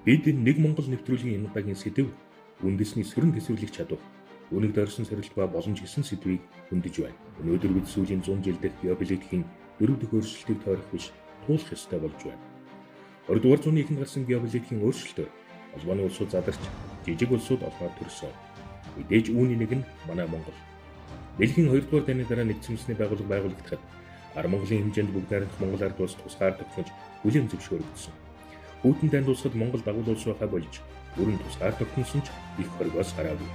Бид нэг Монгол нэвтрүүлгийн энэ удаагийн сэдэв үндэсний сөрөн төсвөрлөх чадвар, үүнийг дорсон сорилт ба боломж гэсэн сэдвийг хөндөж байна. Өнөөдөр бид сүүлийн 100 жил дахь геополитикийн 4 дахь өөрчлөлтийг тойрох биш туулах ёстой болж байна. 20-р зууны эхэнд гарсан геополитикийн өөрчлөлтөөр Албаны улсууд задарч жижиг улсууд олноор төрсөн. Мэдээж үүний нэг нь манай Монгол. Дэлхийн 2-р дайны дараа нэгдсэн үндэсний байгууллага байгуулагдахад Ар Монголын хэмжээнд бүгд найрамдах Монгол ард улс тусгаар тогтнож бүлээн зөвшөөрөгдсөн. Хүйтэн дайнд улсад Монгол дагуул улс байхаа болж бүрэн тусгаар тогтносон ч их хоригоос гараагүй.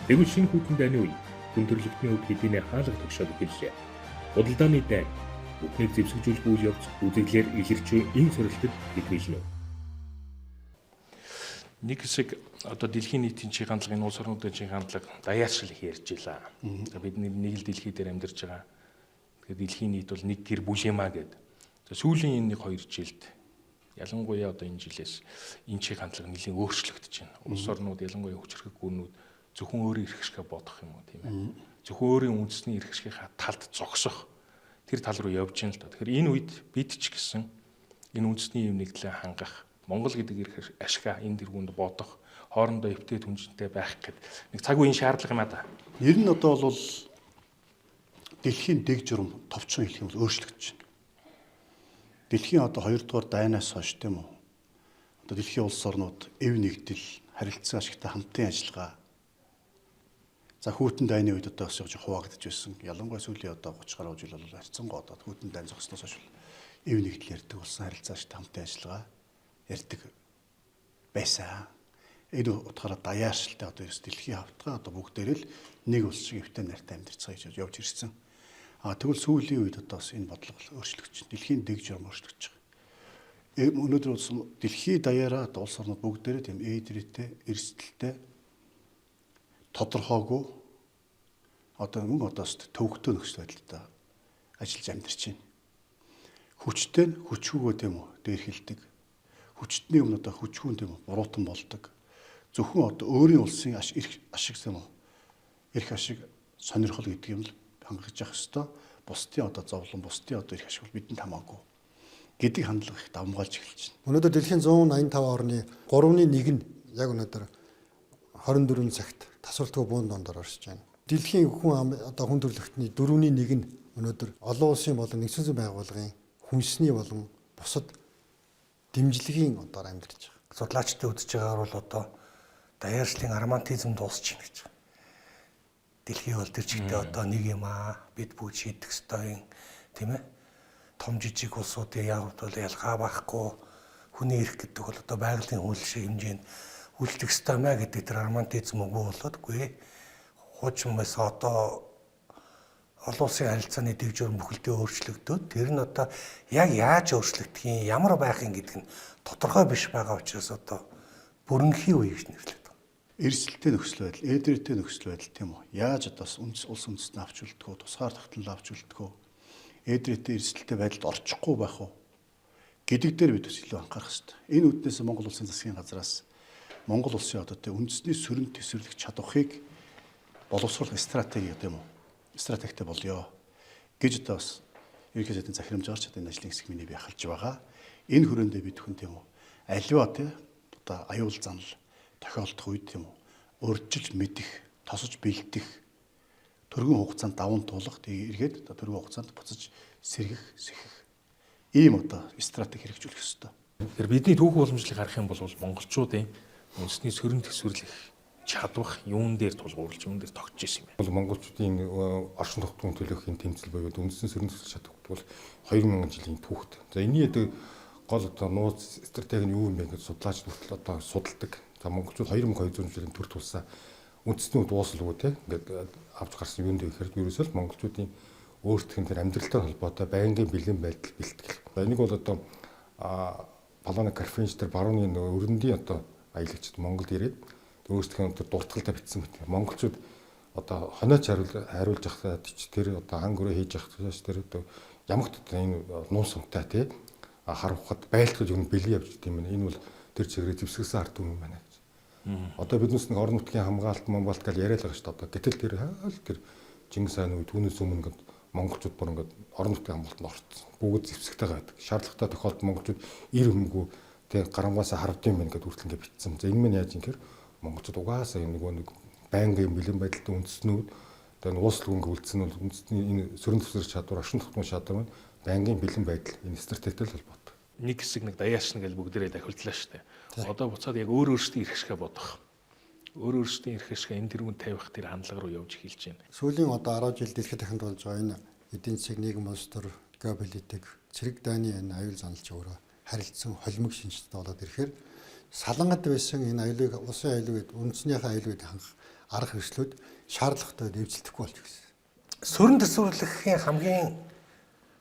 Тэгвэл шинэ хүйтэн дайны үе хүн төрөлхтний үед хэдийнэ хаалга тогшоод эхэллээ. Худалдааны дайн бүхнийг зэвсэгжүүлэх үйл явц үзэгдлээр илэрч энэ сорилтод хэвлэнэ. Нэг хэсэг одоо дэлхийн нийтийн чиг хандлагын улс орнуудын чиг хандлага даяаршил их ярьж илаа. Бид нэг л дэлхий дээр амьдарч байгаа. Тэгэхээр дэлхийн нийт бол нэг гэр бүл юм аа гэд. Сүүлийн энэ 1-2 жилд ялангуяа одоо энэ жилээс энэ чиг хандлага нэлээд өөрчлөгдөж байна. Улс орнууд ялангуяа хүчрэх гүрнүүд зөвхөн өөрийн эрх ашигаа бодох юм уу тийм ээ. Зөвхөн өөрийн үндэсний эрх ашигийнхаа талд зогсох тэр тал руу явж байна л да. Тэгэхээр энэ үед бид ч гэсэн энэ үндэсний юм нэглээ хангах, Монгол гэдэг эрх ашигаа энэ тэргуунд бодох, хоорондоо эвтэй түнжинтэй байх гэдэг нэг цаг үеийн шаардлага юм а да. Ер нь одоо бол дэлхийн дэг журам товчхон хэлэх юм бол өөрчлөгдөж байна. Дэлхийн одоо 2-р дайнаас хойш тийм үү. Одоо дэлхийн улс орнууд эв нэгдэл, харилцан ашигтай хамтын ажиллагаа. За хүйтэн дайны үед одоо бас хуваагдж байсан. Ялангуяа сүүлийн одоо 30 гаруй жил бол харьцангуй одоо хүйтэн дайн зогсноос хойш эв нэгдэл ярьдаг болсон, харилцан ашигтай хамтын ажиллагаа ярьдаг байсан. Энэ утгаараа даяаршилтай одоо ерөөс дэлхийн хавтгай одоо бүгдээрээ л нэг улс шиг эвтэй найртай амьдарцгаа гэж явж ирсэн. Тэгвэл сүүлийн үед одоо бас энэ бодлого өөрчлөгдөж байна. Дэлхийн дэг журам өөрчлөгдөж байгаа. Өнөөдөр улс дэлхийн даяараа улс орнууд бүгдээрээ тийм ээдрээтэй, эрсдэлтэй тодорхойгүй одоо мөн одоос төвөгтэй нөхцөл байдалтай ажиллаж амьдарч байна. Хүчтэй нь хүчгүйгөө тийм үү дээрхэлдэг. Хүчтний өмнө одоо хүчгүүн тийм үү буруутан болдог. Зөвхөн одоо өөрийн улсын эрх ашиг юм уу? Эрх ашиг сонирхол гэдэг юм л хангаж явах ёстой. Бусдын одоо зовлон, бусдын одоо эрх ашиг бол бидэнд хамаагүй гэдэг хандлага их давмгаалж эхэлж байна. Өнөөдөр дэлхийн 185 орны 3/1 нь яг өнөөдөр 24 цагт тасварлтгүй буунд дондор оршиж байна. Дэлхийн одоо хүн төрөлхтний 4/1 нь өнөөдөр олон улсын болон нэгдсэн зүйн байгууллагын хүнсний болон бусад дэмжлэгийн одоор амьдарч байгаа. Судлаачдын үзэж байгаагаар бол одоо даяаршлын романтизм дуусч байна гэж. Дэлхийн бол тэр чигтээ одоо нэг юм аа бид бүгд шийдэх ёстой юм тийм ээ. Том жижиг улсуудын явд бол ялгаа байхгүй хүний эрх гэдэг бол одоо байгалийн хууль шиг хэмжээнд үйлдэх ёстой маа гэдэг тэр романтизм үгүй болоодгүй. Хуучин байсан одоо олон улсын харилцааны дэг журам бүхэлдээ өөрчлөгдөөд тэр нь одоо яг яаж өөрчлөгдөх юм, ямар байх юм гэдэг нь тодорхой биш байгаа учраас одоо бүрэнхийн үе гэж нэрлэдэг. Эрсдэлтэй нөхцөл байдал, ээдрээтэй нөхцөл байдал тийм үү? Яаж одоо улс үндэстэн авч үлдэх үү, тусгаар тогтнол авч үлдэх үү? Ээдрээтэй эрсдэлтэй байдалд орчихгүй байх уу? Гэдэг дээр бид бас илүү анхаарах хэрэгтэй. Энэ үднээс Монгол улсын засгийн газраас Монгол улсын одоо тэ үндэсний сөрөнд төсвөрлөх чадварыг боловсруулах стратеги гэдэг юм уу? Стратегтэй болёо гэж одоо бас ерөнхий сайдын захирамжаарч одоо энэ ажлын хэсэг миний би ахалж байгаа. Энэ хүрээндээ бид хүн тийм үү? Аливаа тэ одоо аюул занал тохиолдох үед тийм үү? Урьдчилж мэдэх, тосож бэлдэх, төргөн хугацаанд даван туулах, тэгээд эргээд төргөн хугацаанд буцаж сэргэх, сэхэх ийм одоо стратеги хэрэгжүүлэх ёстой. Тэгэхээр бидний түүх уламжлалыг харах юм бол монголчуудын үндэсний сөрөн төсвөрлөх чадвах юун дээр тулгуурлаж юун дээр тогтж исэн юм бэ? Монголчуудын орчин тогтмол төлөвийн тэмцэл буюу үндэсний сөрөн төсвөрлөх чадвар бол 2000 жилийн түүхт. За энэний гол одоо нууц стратеги нь юу юм бэ гэж судлаач хүртэл одоо судалдаг. За монголчууд 2200 жилийн төр тулсан үндэсний дуусалгүй те ингээд авч гарсан юунд вэ гэхээр ерөөсөө л монголчуудын өөртөө тэр амьдралтай холбоотой байнгын бэлэн байдал бэлтгэл. За энийг бол одоо Полоны Карфинч тэр барууны өрөндийн одоо аялагчид Монголд ирээд өөрсдөө тэр дуртгалтай битсэн мэт. Монголчууд одоо хонооч хариулж явахдаа тэр одоо хан гөрөө хийж явахдаа тэр одоо ямагт энэ нуус сумтай тий хар ухад байлтгаж өгнө бэлэн явж тийм ээ. Энэ бол тэр чигээрээ зэвсгсэн ард түмэн байна гэж. Одоо биднээс нэг орон нутгийн хамгаалалт Монголд гал яриад байгаа шүү дээ. Одоо гэтэл тэр хаал тэр Чингис хааны үед түүнээс өмнө ингээд монголчууд бүр ингээд орон нутгийн хамгаалтанд орцсон. Бүгд зэвсэгтэй байдаг. Шаардлагатай тохиолдолд монголчууд ир хүмгүй тэг гарамгаасаа харавдсан байна гэдээ хүртэл ингээд битсэн. За энэ мань яаж юм гэхээр монголчууд угаасаа энэ нөгөө нэг байнгын бэлэн байдалтай үндэснүүд одоо энэ уус лгүнг үлдсэн бол үндэсний энэ сөрөн төвсгөр чадвар, оршин тогтмол чадвар маань байнгын бэлэн байдал энэ стратегтэй холбоотой. Нэг хэсэг нэг даяаршна гэж бүгдээрээ дахиултлаа шүү дээ. Одоо буцаад яг өөрөөсөө ирэх шигэ бодох. Өөрөөсөө ирэх шигэ энэ тэргүүнд тавих тэр хандлага руу явж эхэлж байна. Сүүлийн одоо 10 жил дэлхийд дахинд болж байгаа энэ эдийн засаг нийгэм улс төр геополитик цэрэг дааны энэ аюул заналж өөрөө харилцсан холимог шинжилттэй болоод ирэхээр салангад байсан энэ аюулыг улсын аюулыг үндэснийхээ аюулыг хангах арга хэрэгслүүд шаардлагатай дэвжилтэхгүй болж гисэн. Сөрөн төсвөрлөхийн хамгийн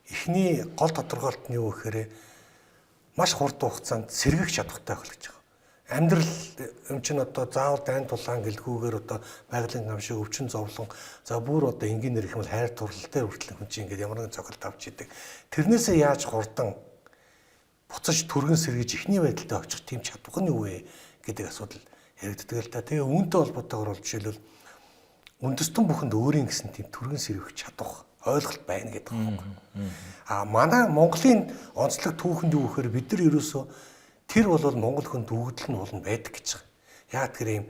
эхний гол тодорхойлт нь юу гэхээр маш хурдан хугацаанд сэргийх чадвартай байх гэж байгаа. Амьдрал юм чинь одоо заавал дайн тулаан гэлгүүгээр одоо байгалийн гам шиг өвчин зовлон за бүр одоо энгийнээр их юм хайр турлал дээр хүртэл хүн чинь ингээд ямар нэгэн цогцолт авч идэг. Тэрнээсээ яаж хурдан буцаж түргэн сэргийж ихний байдалтай очих тийм чадвар нь юу вэ гэдэг асуудал яригддаг л да. Тэгээ үүнтэй холбоотойгоор бол жишээлбэл үндэстэн бүхэнд өөрийн гэсэн тийм түргэн сэргийх чадвар ойлголт байна гэдэг юм. Манай Монголын онцлог түүхэнд юу гэхээр бид нар ерөөсөө тэр бол Монгол хүнд өгөгдөл нь болно байдаг гэж байгаа. Яг тэр ийм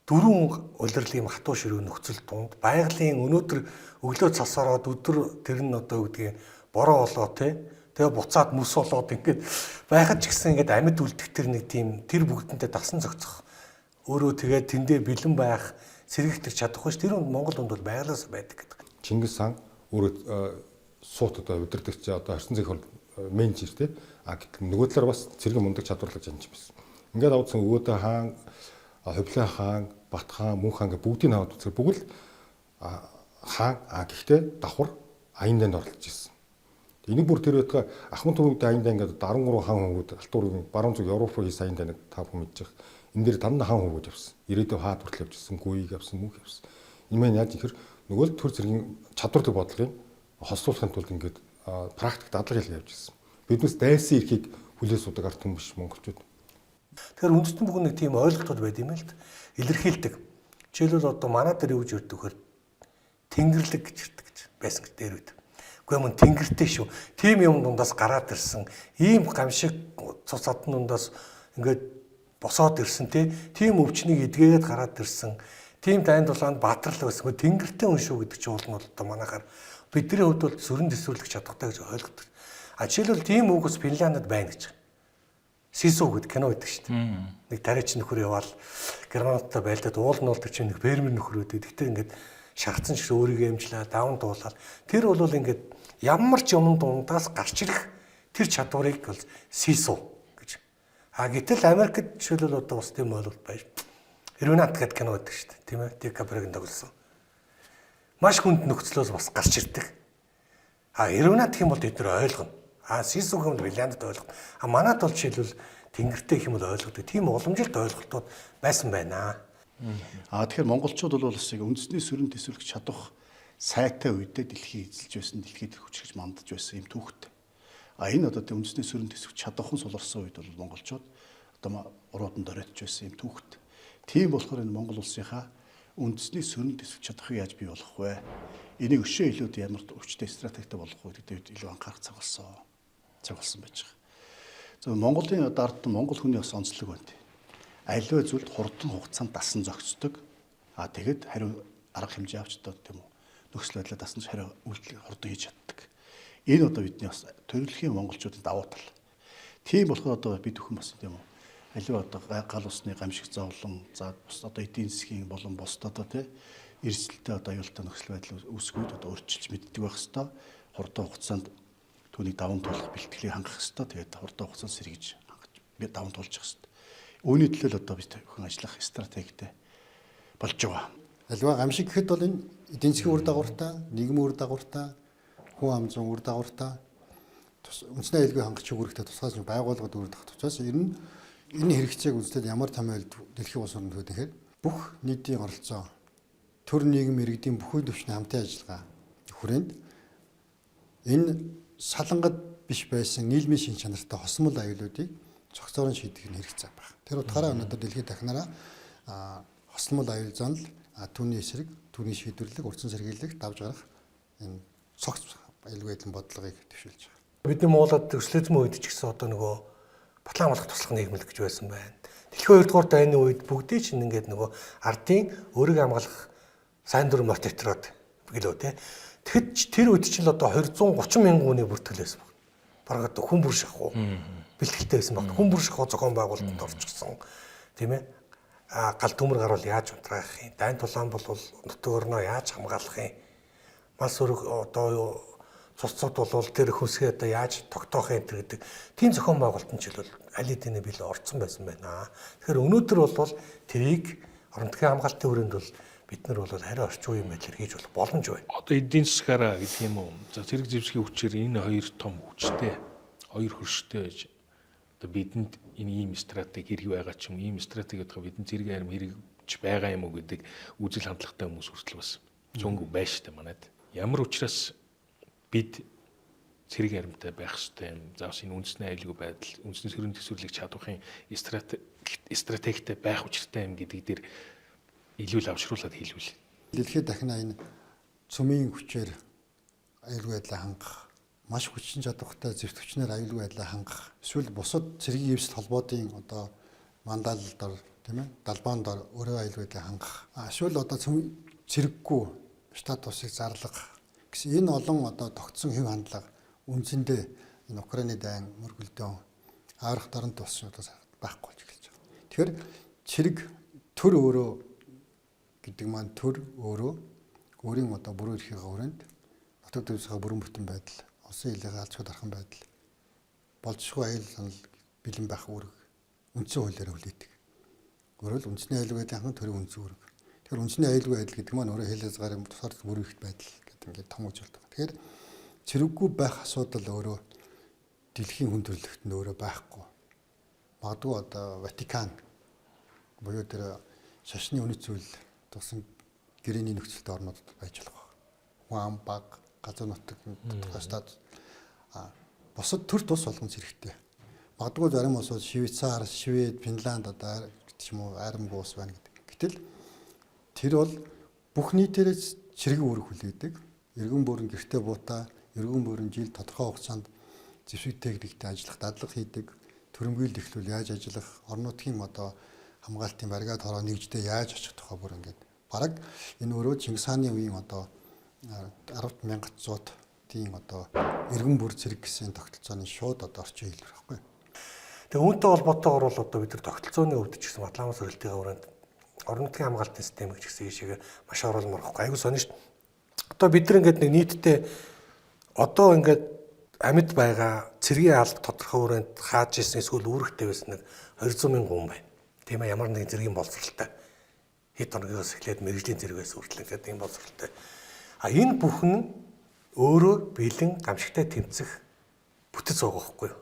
дөрвөн улирлын хатуу ширүү нөхцөл тунд байгалийн өнөөдөр өглөө цас ороод өдөр тэр нь одоо үгдгийн бороо болоо тэгээ буцаад мөс болоод ингээд байхад ч гэсэн ингээд амьд үлдэх тэр нэг тийм тэр бүгдэнтэй дасан зохицох. Өөрөө тэгээд тэндээ бэлэн байх сэргийгдэх чадахгүй ш тэр нь Монгол хүнд бол байгалаас байдаг гэдэг. Чингис хаан өөрөө суут одоо удирдах чи одоо орчин зэх менежер те гэтэл нөгөө талаар бас цэргийн мундаг чадварлаж анж байсан. Ингээд авдсан өвөөдөө хаан, Хувлаа хаан, Бат хаан, Мөнх хаан гэх бүгдийг аваад үзэх бүгд хаан гэхдээ давхар аян дэнд оролцож ирсэн. Энийг бүр тэр байтга Ахмад төвөд аян дэнд ингээд 13 хаан хөвгүүд алтуурын баруун зүг Европ руу хийсэн аян дэнд та бүхэн мэдж байгаа. Энэ дээр дандаа хаан хөвгүүд явсан. Ирээдүйн хаад хүртэл явж ирсэн, гүйг явсан, мөнх явсан. Энэ маань яаж ихэр нөгөө л төр зэргийн чадварлаг бодлогыг хослуулахын тулд ингээд практик дадлага хийж явж ирсэн. Биднээс дайсан эрхийг хүлээс удаг ард түмэн биш монголчууд. Тэгэхээр үндэстэн бүхэн нэг тийм ойлголтууд байд юм л д. Илэрхийлдэг. Жишээлбэл одоо манай дээр юу гэж ярьдаг вэхээр тэнгэрлэг гэж ярьдаг гэж байсан гэж дээр үед. Үгүй юм тэнгэртэй шүү. Тим юм дундаас гараад ирсэн. Ийм гамшиг цус адны дундаас ингээд босоод ирсэн тийм өвчнийг эдгээгээд гараад ирсэн. Тим дайнд тулаанд баатарлаг байсан. Тэнгэртэй хүн шүү гэдэг чинь бол одоо манайхаар бидний хувьд бол сөрөн дэвсгэрlэх чадвартай гэж ойлгодог. Жишээлбэл тийм үг бас Финляндд байна гэж. Сису гэдэг кино байдаг шүү дээ. Нэг тариач нөхөр яваал Германтай байлдаад уул нь бол тэр чинь нэг фермер нөхөр үүдээ. Тэгтээ ингээд шахацсан шиг өөрийгөө эмчлээ, даван дуулаад тэр бол ингээд ямар ч юм дундаас гарч ирэх тэр чадварыг бол сису гэж. Гэтэл Америкт жишээлбэл одоо бас тийм ойлголт байж. Ирвинат гэдэг кино байдаг шүү дээ. Тийм ээ. Ди Капригийн тоглосон. Маш хүнд нөхцлөөс бас гарч ирдэг. Ирвинат гэх юм бол бид нар ойлгоно. Сису гэх юм бол Финляндд ойлгоно. Манайд бол жишээлбэл тэнгэртэй гэх юм бол ойлгодог. Тийм уламжилт ойлголтууд байсан байна. Тэгэхээр монголчууд бол бас яг үндэсний сөрөн төсвөлөх чадах сайтай үедээ дэлхий эзэлж байсан, дэлхийд хүчрэж мандаж байсан юм түүхтэй. Энэ одоо үндэсний сөрөн төсвөх чадахын суларсан үед бол монголчууд одоо уруудан доройтж байсан юм түүхтэй. Тийм болохоор энэ Монгол улсынхаа үндэсний сөрөн төсвөх чадахыг яаж бий болгох вэ? Энийг өшөө илүүд ямар өвчтэй стратегтэй болгох вэ гэдэг илүү анхаарах цаг болсон байж байгаа. За Монголын ард Монгол хүний бас онцлог байна. Аливаа зүйлд хурдан хугацаанд дасан зохицдог. Тэгэд хариу арга хэмжээ авч одоо тийм үү нөхцөл байдлаа дасан хариу үйлдэл хурдан хийж чаддаг. Энэ одоо бидний бас төрөлхийн монголчуудын давуу тал. Тийм болохоор одоо бид бүхэн бас тийм үү аливаа одоо гал усны гамшиг зовлон за одоо эдийн засгийн болон бусд одоо тийм эрсдэлтэй одоо аюултай нөхцөл байдал үүсгүүд одоо өөрчилж мэддэг байх хэвээр хурдан хугацаанд түүнийг даван туулах бэлтгэлийг хангах хэвээр тэгээд хурдан хугацаанд сэргийж хангаж даван туулж явах хэвээр. Үүний төлөө одоо бид хүн ажиллах стратегтэй болж байгаа. Аливаа гамшиг гэхэд бол энэ эдийн засгийн үр дагавартай, нийгмийн үр дагавартай, хүн ам зүйн үр дагавартай үндэсний аюулгүй хангах үүрэгтэй тусгай байгууллагад үр дагах тусаас энэ хэрэгцээг үндэслэл ямар томьёолд дэлхийн улс орнууд гэхээр бүх нийтийн оролцоо төр нийгэм иргэдийн бүхэл төвчний хамтын ажиллагаа хүрээнд энэ салангад биш байсан нийлмийн шин чанартай хосмол аюулуудыг цогцоорон шийдэх нь хэрэгцээ байна. Тэр утгаараа өнөөдөр дэлхийд дахнараа хосмол аюул занал, түүний эсрэг, түүний шийдвэрлэг, урьдчилан сэргийлэх давж гарах энэ цогц аюулгүй байдлын бодлогыг төвшүүлж байгаа. Бидний Монголд төслөзмөн үед ч гэсэн одоо нөгөө батлан амгалах туслах нийгмэл гэж байсан байна. Дэлхийн 2 дугаар дайны үед бүгдийг чинь ингээд нөгөө ардын өөрийгөө хамгаалах сайн дүр мотиватороод гэлөө те. Тэгэхэд тэр үед чинь л одоо 230 мянган хүний бүртгэл байсан баг. Бараг одоо хүн бүр шахуу бэлтгэлтэй байсан баг. Хүн бүр шахуу зохион байгуулалтанд орчихсон. Тийм ээ. Гал төмөр гарвал яаж унтраах юм? Дайн тулаан бол нутаг өрнөө яаж хамгаалах юм? Мас өрөг одоо цус цуд болвол тэр хөсгөө одоо яаж тогтоох юм гэдэг тийм зохион байгуулалтын жил бол аль хэдийн билээ орцсон байсан байна. Тэгэхээр өнөөдөр бол тэрийг орон нутгийн хамгаалтын хүрээнд бол бид нар бол арай орчин үеийн байдлаар хийж болох боломж байна. Одоо эдийн засгаараа гэдэг юм уу? За цэрэг зэвсгийн хүчээр энэ хоёр том хүчтэй, хоёр хөрштэй байж одоо бидэнд энэ ийм стратеги хэрэг байгаа ч юм, ийм стратеги гэдэг бидэнд зэрэг арим хэрэгж байгаа юм уу гэдэг үзэл хандлагатай хүмүүс хүртэл бас зөнгө байна штэ манайд. Ямар учраас бид цэрэг аримтай байх ёстой юм. За бас энэ үндэсний аюулгүй байдал, үндэсний сөрөнд төсвөрлөх чадвахын стратегитэй байх учиртай юм гэдэг дээр илүү лавшруулад хэлвэл. Дэлхийд дахина энэ цөмийн хүчээр аюулгүй байдлаа хангах, маш хүчин чадвартай зэрэг хүчнээр аюулгүй байдлаа хангах, эсвэл бусад цэргийн эвсэл холбоодын одоо мандалдор тийм ээ, далбаан дор өөрөө аюулгүй байдлаа хангах. Эсвэл одоо цэрэггүй штат усыг зарлах гэсэн энэ олон одоо тогтсон хэв хандлага үндсэндээ энэ Украины дайн мөргөлдөөн аврах дарамт болсон одоо байхгүй болж эхэлж байгаа. Тэгэхээр цэрэг төр өөрөө гэдэг маань төр өөрөө өөрийн одоо бүрэн эрхийн хүрээнд нутаг дэвсгэр бүрэн бүтэн байдал, улсын хилээ алчгүй дархан байдал, болцсохгүй аюул санал бэлэн байх үүрэг үндсэн хуулиар хүлээдэг. Өөрөөр үндэсний аюулгүй байдлын хамт төрийн үндсэн үүрэг. Тэгэхээр үндэсний аюулгүй байдал гэдэг маань өөрөө хилээ згарын тусаар бүрэн эрхт байдал гэдэг ингээд том үзүүлэлт байна. Тэгэхээр цэрэггүй байх асуудал өөрөө дэлхийн хүн төрөлхтөнд өөрөө байхгүй. Магадгүй одоо Ватикан буюу тэр шашны үнэт зүйл тусан гэрээний нөхцөлтэй орнуудад байж болох. Хүн баг, газар нутаг тодорхой бусад төр тус болгон зэрэгтэй. Магадгүй зарим улсууд Швейцар, Швед, Финланд одоо ч юм уу айрамгүй улс байна гэдэг. Гэтэл тэр бол бүх нийтээрээ цэрэг үүрэг хүлээдэг. Иргэн бүрэн гэртээ буутаа, иргэн бүрэн жил тодорхой хугацаанд зэвсэг техниктэй ажиллах, дадлага хийдэг, төрөмгийл эхлүүл яаж ажиллах, орон нутгийн одоо хамгаалтын баригад хороо нэгждээ яаж очих тухай бүр ингээд бараг энэ өөрөө Чингис хааны үеийн одоо 10,100-ийн одоо иргэн бүр цэрэг гэсэн тогтолцооны шууд одоо орчин хэлбэр байхгүй. Тэгээ үүнтэй холбоотойгоор бол одоо бид нар тогтолцооны өвдөж гэсэн батламаас өрөлтийн хүрээнд орон нутгийн хамгаалтын систем гэж гэсэн ийшээ маш оруулмаар байхгүй. Айгуу сонир шүү дээ. Одоо бид нар ингээд нэг нийтдээ одоо ингээд амьд байгаа цэргийн алба тодорхой хүрээнд хааж ирсэн эсвэл үүрэгтэй байсан нэг 200,000 хүн байна. Тийм ээ, ямар нэгэн цэргийн боловсралтай хэд оногоос эхлээд мэрэгжлийн зэрэгээс хүртэл ингээд ийм боловсралтай. Энэ бүхэн өөрөө бэлэн гамшигтай тэмцэх бүтэц байгаа байхгүй юу?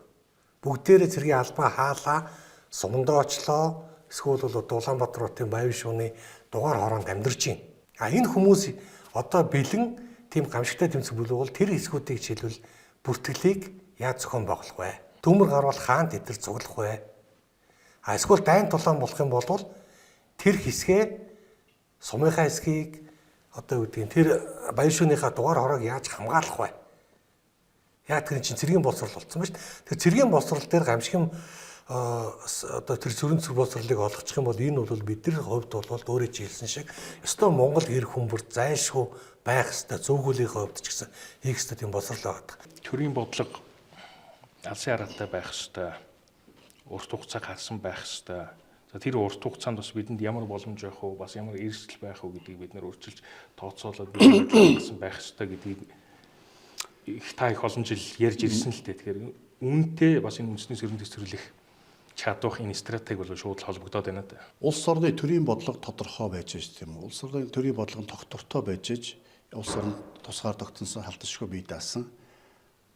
Бүгдээрээ цэргийн албаа хаалаа, сумандоочлоо, эсвэл бол Улаанбаатар хотын Баян шууны дугаар хороонд амьдарч байна. Энэ хүмүүс одоо бэлэн тийм гамшигтай тэмцэх бүлэг бол тэр хэсгүүдийг жишээлбэл бүртгэлийг яаж зохион байгуулах вэ? Төмөр гарвал хаана тэд нар цуглах вэ? Эсвэл дайн тулаан болох юм бол тэр хэсгээ сумынхаа хэсгийг одоо юу гэдгийг тэр Баян шууныхаа дугаар хороог яаж хамгаалах вэ? Яг тэр чинь цэргийн боловсрал болсон ба шүү дээ. Тэр цэргийн боловсрал дээр гамшигм одоо тэр сөрөн цэг боловсралыг олгочих юм бол энэ бол бидний хувьд бол өөрөө чи хэлсэн шиг ёстой Монгол ирэх хүмүүр зайлшгүй байх ёстой зөвхөлийн хувьд ч гэсэн хийх ёстой тийм боловсрал байгаа. Төрийн бодлого алсын хараатай байх ёстой. Урт хугацаа харсан байх ёстой. За тэр урт хугацаанд бас бидэнд ямар боломж байх вэ? Бас ямар эрсдэл байх вэ гэдгийг бид нэр өөрчилж тооцоолоод биелсэн байх ёстой гэдгийг их та их олон жил ярьж ирсэн л дээ. Тэгэхээр үүнтэй бас энэ үндэсний сөрөнд төсвөрлөх чадвах энэ стратеги бол шууд холбогдоод байна да. Улс орны төрийн бодлого тодорхой байж ш тийм үү? Улс орны төрийн бодлого нь тогтвортой байж ш улс орнд тусгаар тогтносон халдшгүй бие даасан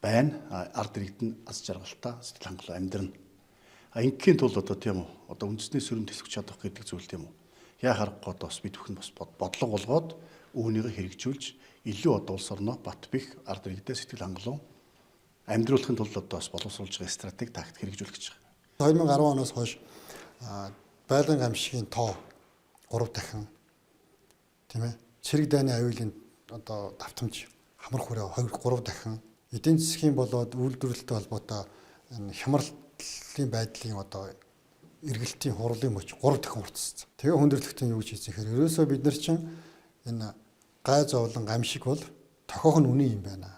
байна. Ард иргэд нь аз жаргалтай сэтгэл хангалуун амьдрна. Ингийн тул одоо тийм үү? Одоо үндэсний сөрөнд төсвөх чадах гэдэг зүйл тийм үү? Яа харахгүй одоо бас бид бүхэн бас бодлого болгоод үүнийг хэрэгжүүлж илүү одоо улс орноо бат бих ард иргэдээ сэтгэл хангалуун амьдруулахын тулд одоо бас боловсруулж байгаа стратеги тактик хэрэгжүүлэх гэж байгаа. 2010 оноос хойш байлан гамшигын тоо 3 дахин тийм ээ цэрэг дайны аюулын одоо давтамж хамар хүрээ 2-3 дахин эдийн засгийн болоод үйлдвэрлэлтэй холбоотой энэ хямралт амьдралын байдлын одоо эргэлтийн хурлын мөч 3 дахин уртссан. Тэгээ хүндрэлтийн юу гэж хэлсэн хэрэг ерөөсөө бид нар чинь энэ гай зовлон гамшиг бол тохиох нь үнэн юм байна.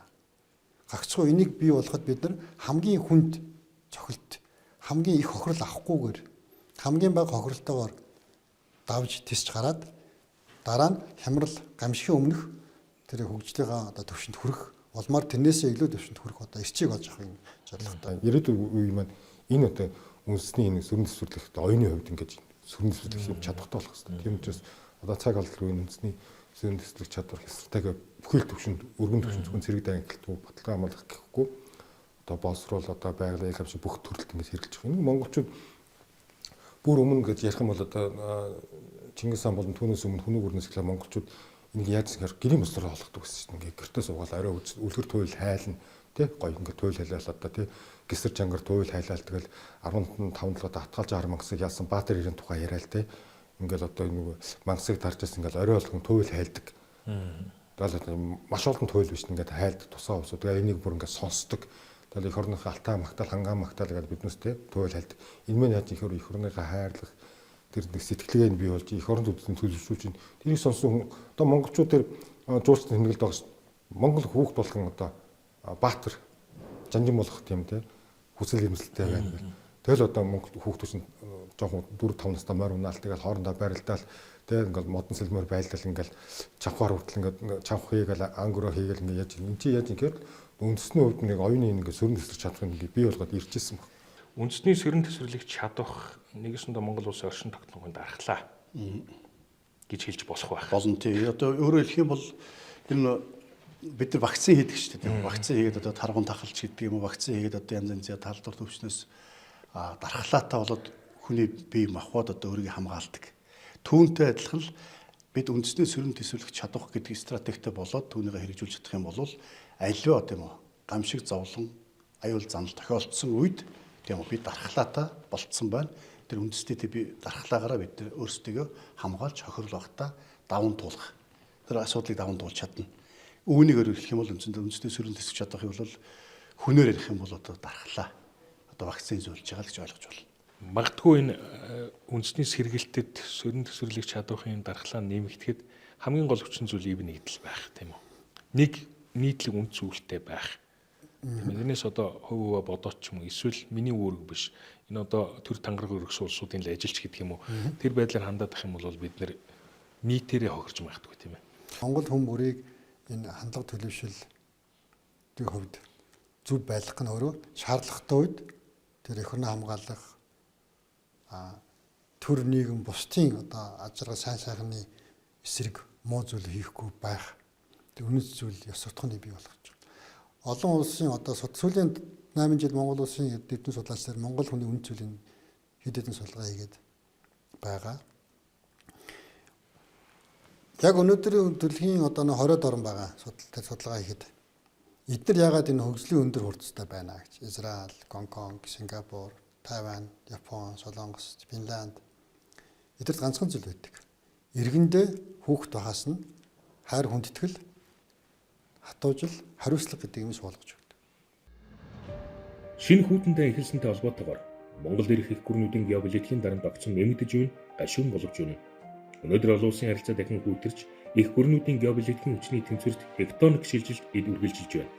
Гагцхүү энийг бий болгоход бид нар хамгийн хүнд цохилт, хамгийн их хохирол авахгүйгээр хамгийн бага хохиролтойгоор давж тисч гараад дараа нь хямрал гамшигын өмнөх тэр хөгжлийнхаа одоо төвшөнд хүрэх улмаар тэрнээсээ илүү төвшөнд хүрэх одоо эрчийг олж авах юм зорилготой. Ирээдүйн үе маань энэ одоо үндэсний энэ сүрэн төсвөрлөх оюуны хувьд ингэж сүрэн төсвөрлөх юм чадвартай болох хэрэгтэй. Тийм учраас одоо цаг алдрын үеийн үндэсний сүрэн төсвөрлөх чадвар хэсэртэйгээ бүхэл төвшөнд өргөн төвшөнд зөвхөн цэрэг дайнгалтгүй баталгаа хамгаалах гэхгүй одоо боловсруул одоо байгалийн ил хамшиг бүх төрөлд ингэж хэрэгжилж байгаа. Энэ монголчууд бүр өмнө гэж ярих юм бол одоо Чингис хаан болон түүнээс өмнө хүнүг өрнөс гэхлээр монголчууд энийг яаж гэхээр гэрийн бослороо олгодог гэсэн чинь ингээ гэртээ суугаад арай үлгэр туйл хайлна тий гоё ингээ туйл хайлал одоо тий гисэр чангар туйл хайлал тэгэл 15 татгалж 10 мангасыг яасан Баатар ирэн тухай яриа л тий ингээл одоо нэг мангасыг тарчаас ингээл орой болгон туйл хайлдаг. Тэгэл маш олон туйл биш ингээд хайлдаг тусаа усуу тэгээ энийг бүр ингээ сонсдог. Тэгэл их орныхаа алтаа магтаал хангаан магтаал гэдэг биднээс тий туйл хайлдаг. Энэ мэн яаж их орныхаа хайрлах тэр нэг сэтгэлгээ нь бий болж их оронд үзсэн төлөвшүүлж байна. Тэрийг сонсон одоо монголчууд тэр жуулчдын тэмдэглэлд байгаа шүү. Монгол хүүхд болгон одоо Баатар жанжин болох тийм те хүсэл эрмэлзэлтэй байна гэл. Тэгэл одоо монгол хүүхдүүд чинь жоохон 4-5 настай морь унаал тэгэл хоорондоо барилдаал те ингээл модон сэлмээр байлдал ингээл чавхаар хүртэл ингээд чавх хийгээл ангөрөө хийгээл ингээд яаж энэ чи яаж ингэхээр үндэсний хувьд нэг оюуны нэг сүрэн төсрөх чадвар ингээд бий болгоод ирж ирсэн баг. Үндэсний сүрэн төсвөрлөгч чадах нэгэсэндээ Монгол улсын оршин тогтногын дархлаа гэж хэлж болох байх. Болно тий. Одоо өөрөөр хэлэх юм бол энэ бид нар вакцин хийдэг шүү дээ. Вакцин хийгээд одоо таргуун тахалч гэдэг юм уу, вакцин хийгээд одоо янз янзын талдвар төвчнөөс дархлаатай болоод хүний бие махбод одоо өөрийгөө хамгаалдаг. Түүнтэй адилхан л бид үндэсний сүрэн төсвөрлөх чадах гэдэг стратегтэй болоод түүнийгээ хэрэгжүүлж чадах юм бол аливаа тийм үү гамшиг зовлон аюул занал тохиолдсон үед тийм үү бид дархлаатай болцсон байна. Тэр үндэсний би дархлаагаараа бид өөрсдөө хамгаалж хохирол багтаа даван туулах. Тэр асуудлыг даван туулж чадна. Үүнийг өөрөөлөх юм бол үндэсний сүрэн төсвөж чадах юм бол хүнээр ярих юм бол одоо дархлаа. Одоо вакцин зөвлөж байгаа л гэж ойлгож байна. Магадгүй энэ үндэсний сэргэлтэд сүрэн төсвөрлөх чадварын дархлаа нэмэгдэхэд хамгийн гол хүчин зүйл ив нэгдэл байх тийм үү. Нэг нийтлэг үнд зүйлтэй байх. Тэрнээс одоо хувь бодоод ч юм уу эсвэл миний үүрэг биш. Энэ одоо төр тангараг өргөсөн улсуудын л ажилч гэдэг юм уу. Тэр байдлаар хандаад ах юм бол бид нэр нийтээрээ хохирж магадгүй тийм ээ. Монгол хүн бүрийг энэ хандлага төлөвшөлтийн хувьд зөв байлгах нь өөрөө шаардлагатай үед тэр эх орны хамгаалах төр нийгэм бусдын одоо аж арга сайн сайхны эсрэг муу зүйл хийхгүй байх. Тэр үнэт зүйл ёс суртахууны бий болгож байна. Олон улсын одоо сүүлийн 8 жил Монгол улсын эрдэмтэн судлаачдаар Монгол хүний үнэт зүйлийн хэд хэдэн судалгаа хийгээд байгаа. Яг өнөөдрийн дэлхийн одоо 20-д орн байгаа судалгаа хийхэд эдгээр яагаад энэ хөгжлийн өндөр хурцтай байна гэж Израиль, Гонконг, Сингапур, Тайвань, Япон, Солонгос, Финланд эдгээр ганцхан зүйл байдаг. Иргэндээ хүүхэд багаас нь хайр хүндэтгэл, хатуужил, хариуцлага гэдэг юмс болгож өгдөг. Шинэ хүүтэндээ эхэлсэнтэй холбоотойгоор Монгол ирэх их гүрнүүдийн геополитикийн дарамт огцон нэмэгдэж байна, гашуун болгож байна. Өнөөдөр олон улсын харилцаа дахин хүүтэрч их гүрнүүдийн геополитикийн хүчний тэнцвэрт тектоник шилжилт эд үргэлжилж байна.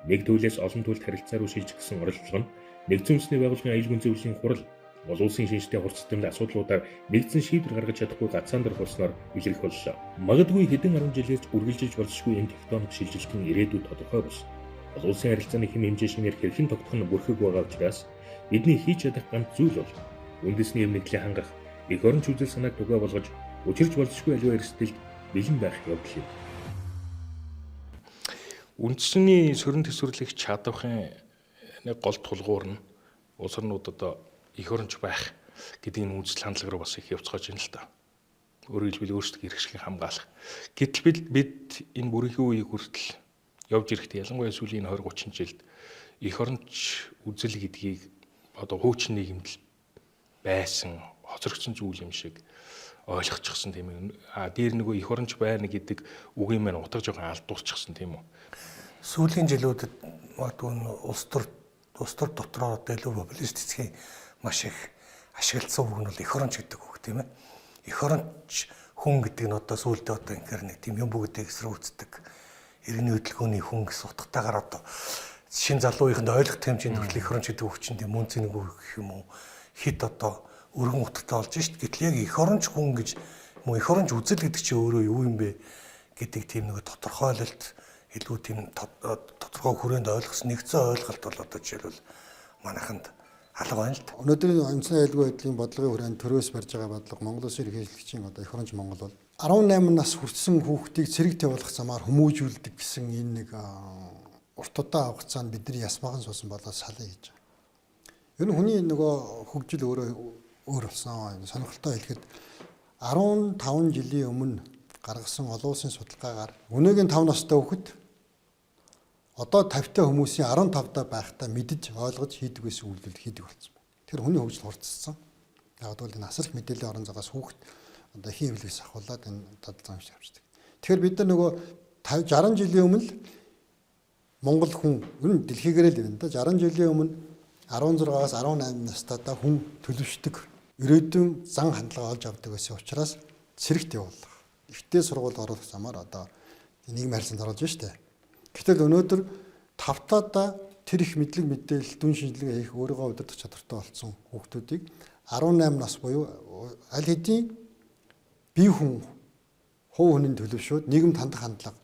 Нэг төлөөс олон төлөлт харилцаа руу шилжих гэсэн оролдлого нь нэгдсэн үндэсний байгууллагын аюул гүн зөвлөлийн хурал олон улсын шинжтэй хурц системд асуудлуудаар нэгдсэн шийдвэр гаргаж чадахгүй гацаан дор болсноор илэрх боллоо. Магадгүй хэдэн 10 жилээс үргэлжилж болзошгүй энэ тектоник шилжилтийн ирээдүйд тодорхой бос. Олон улсын харилцааны хэм хэмжээ шинээр хэрхэн тогтох нь бүрхэг байгаа учраас бидний хийж чадах ганц зүйл бол үндэсний өмнөдлөө хангах, их орон үзэл санааг тугаа болгож учирч болзошгүй аливаа эрсдэлд бэлэн байх явдал юм. Үндэсний сүрэн төсвөрлөх чадварын нэг гол тулгуур нь улс орнууд одоо их оронч байх гэдэг энэ үзэл хандлага руу бас их явцгааж байна л да. Өөрөөр хэлбэл өөрсдөө иргэшгийг хамгаалах. Гэтэл бид энэ бүрийнхээ үеийг хүртэл явж ирэхдээ ялангуяа сүүлийн 20-30 жилд их оронч үзэл гэдгийг одоо хуучин нийгэмд байсан хоцрогдсон зүйл юм шиг ойлгочихсон тийм ээ. Дээр нөгөө их оронч байна гэдэг үгийн маань утга жоохон алдуурчихсан тийм үү. Сүүлийн жилүүдэд магадгүй улс төр улс төр дотроо одоо илүү популист эцгийн маш их ашигласан үг нь бол эх оронч гэдэг үг тийм ээ. Эх оронч хүн гэдэг нь одоо сүүлдээ одоо инхээр нэг тийм юм бүгдээ эсрэг үздэг. Иргэний хөдөлгөөний хүн гэсэн утгатайгаар одоо шин залууныханд ойлгох хэмжээнд хүртэл эх оронч гэдэг үг чинь тийм үнцэн үг гэх юм уу хит одоо өргөн утгатай болж шít. Гэтэл яг эх оронч хүн гэж мөн эх оронч үзэл гэдэг чинь өөрөө юу юм бэ гэдэг тийм нэг тодорхойлолт илүү тийм тодорхой хүрээнд ойлгосон нэгцэн ойлголт бол одоо жишээлбэл манайханд алга байна л да. Өнөөдрийн онцлог аюулгүй байдлын бодлогын хүрээнд төрөөс барьж байгаа бодлого Монгол Улсын ерөнхийлөгчийн одоо эх оронч Монгол бол 18 нас хүрсэн хүүхдийг цэрэг тавиулах замаар хүмүүжүүлдэг гэсэн энэ нэг урт удаан хугацаанд бидний ясмаахан суусан болоод салъя гэж байгаа. Ер нь хүний нөгөө хөгжил өөрөө өөр болсон. Сонирхолтой хэлэхэд 15 жилийн өмнө гаргасан олон улсын судалгаагаар өнөөгийн 5 настай хүүхэд одоо 50-та хүмүүсийн 15-та байхдаа мэдж ойлгож хийдэг байсан үйлдэл хийдэг болсон байна. Тэр хүний хөгжил хурцсан. Яг бол энэ асар их мэдээллийн орон зайгаас хүүхэд одоо хин хөвлөгс ахуулаад энэ дадал замш явждаг. Тэгэхээр бид нар нөгөө 60 жилийн өмнө Монгол хүн ер нь дэлхийгээрээ л юм да 60 жилийн өмнө 16-аас 18 настайдаа хүн төлөвшдөг ирээдүйн зан хандлага олж авдаг байсан учраас цэрэгт явуулах. Ихтэй сургууль оруулах замаар одоо нийгмийн харилцаанд оруулж байна шүү дээ. Гэтэл өнөөдөр тавтаадаа тэр их мэдлэг мэдээлэл дүн шинжилгээ хийх өөрийгөө удирдах чадвартай болсон хүүхдүүдийг 18 нас буюу аль хэдийн бие хүн хувь хүний төлөвшөөд нийгэм тандах хандлага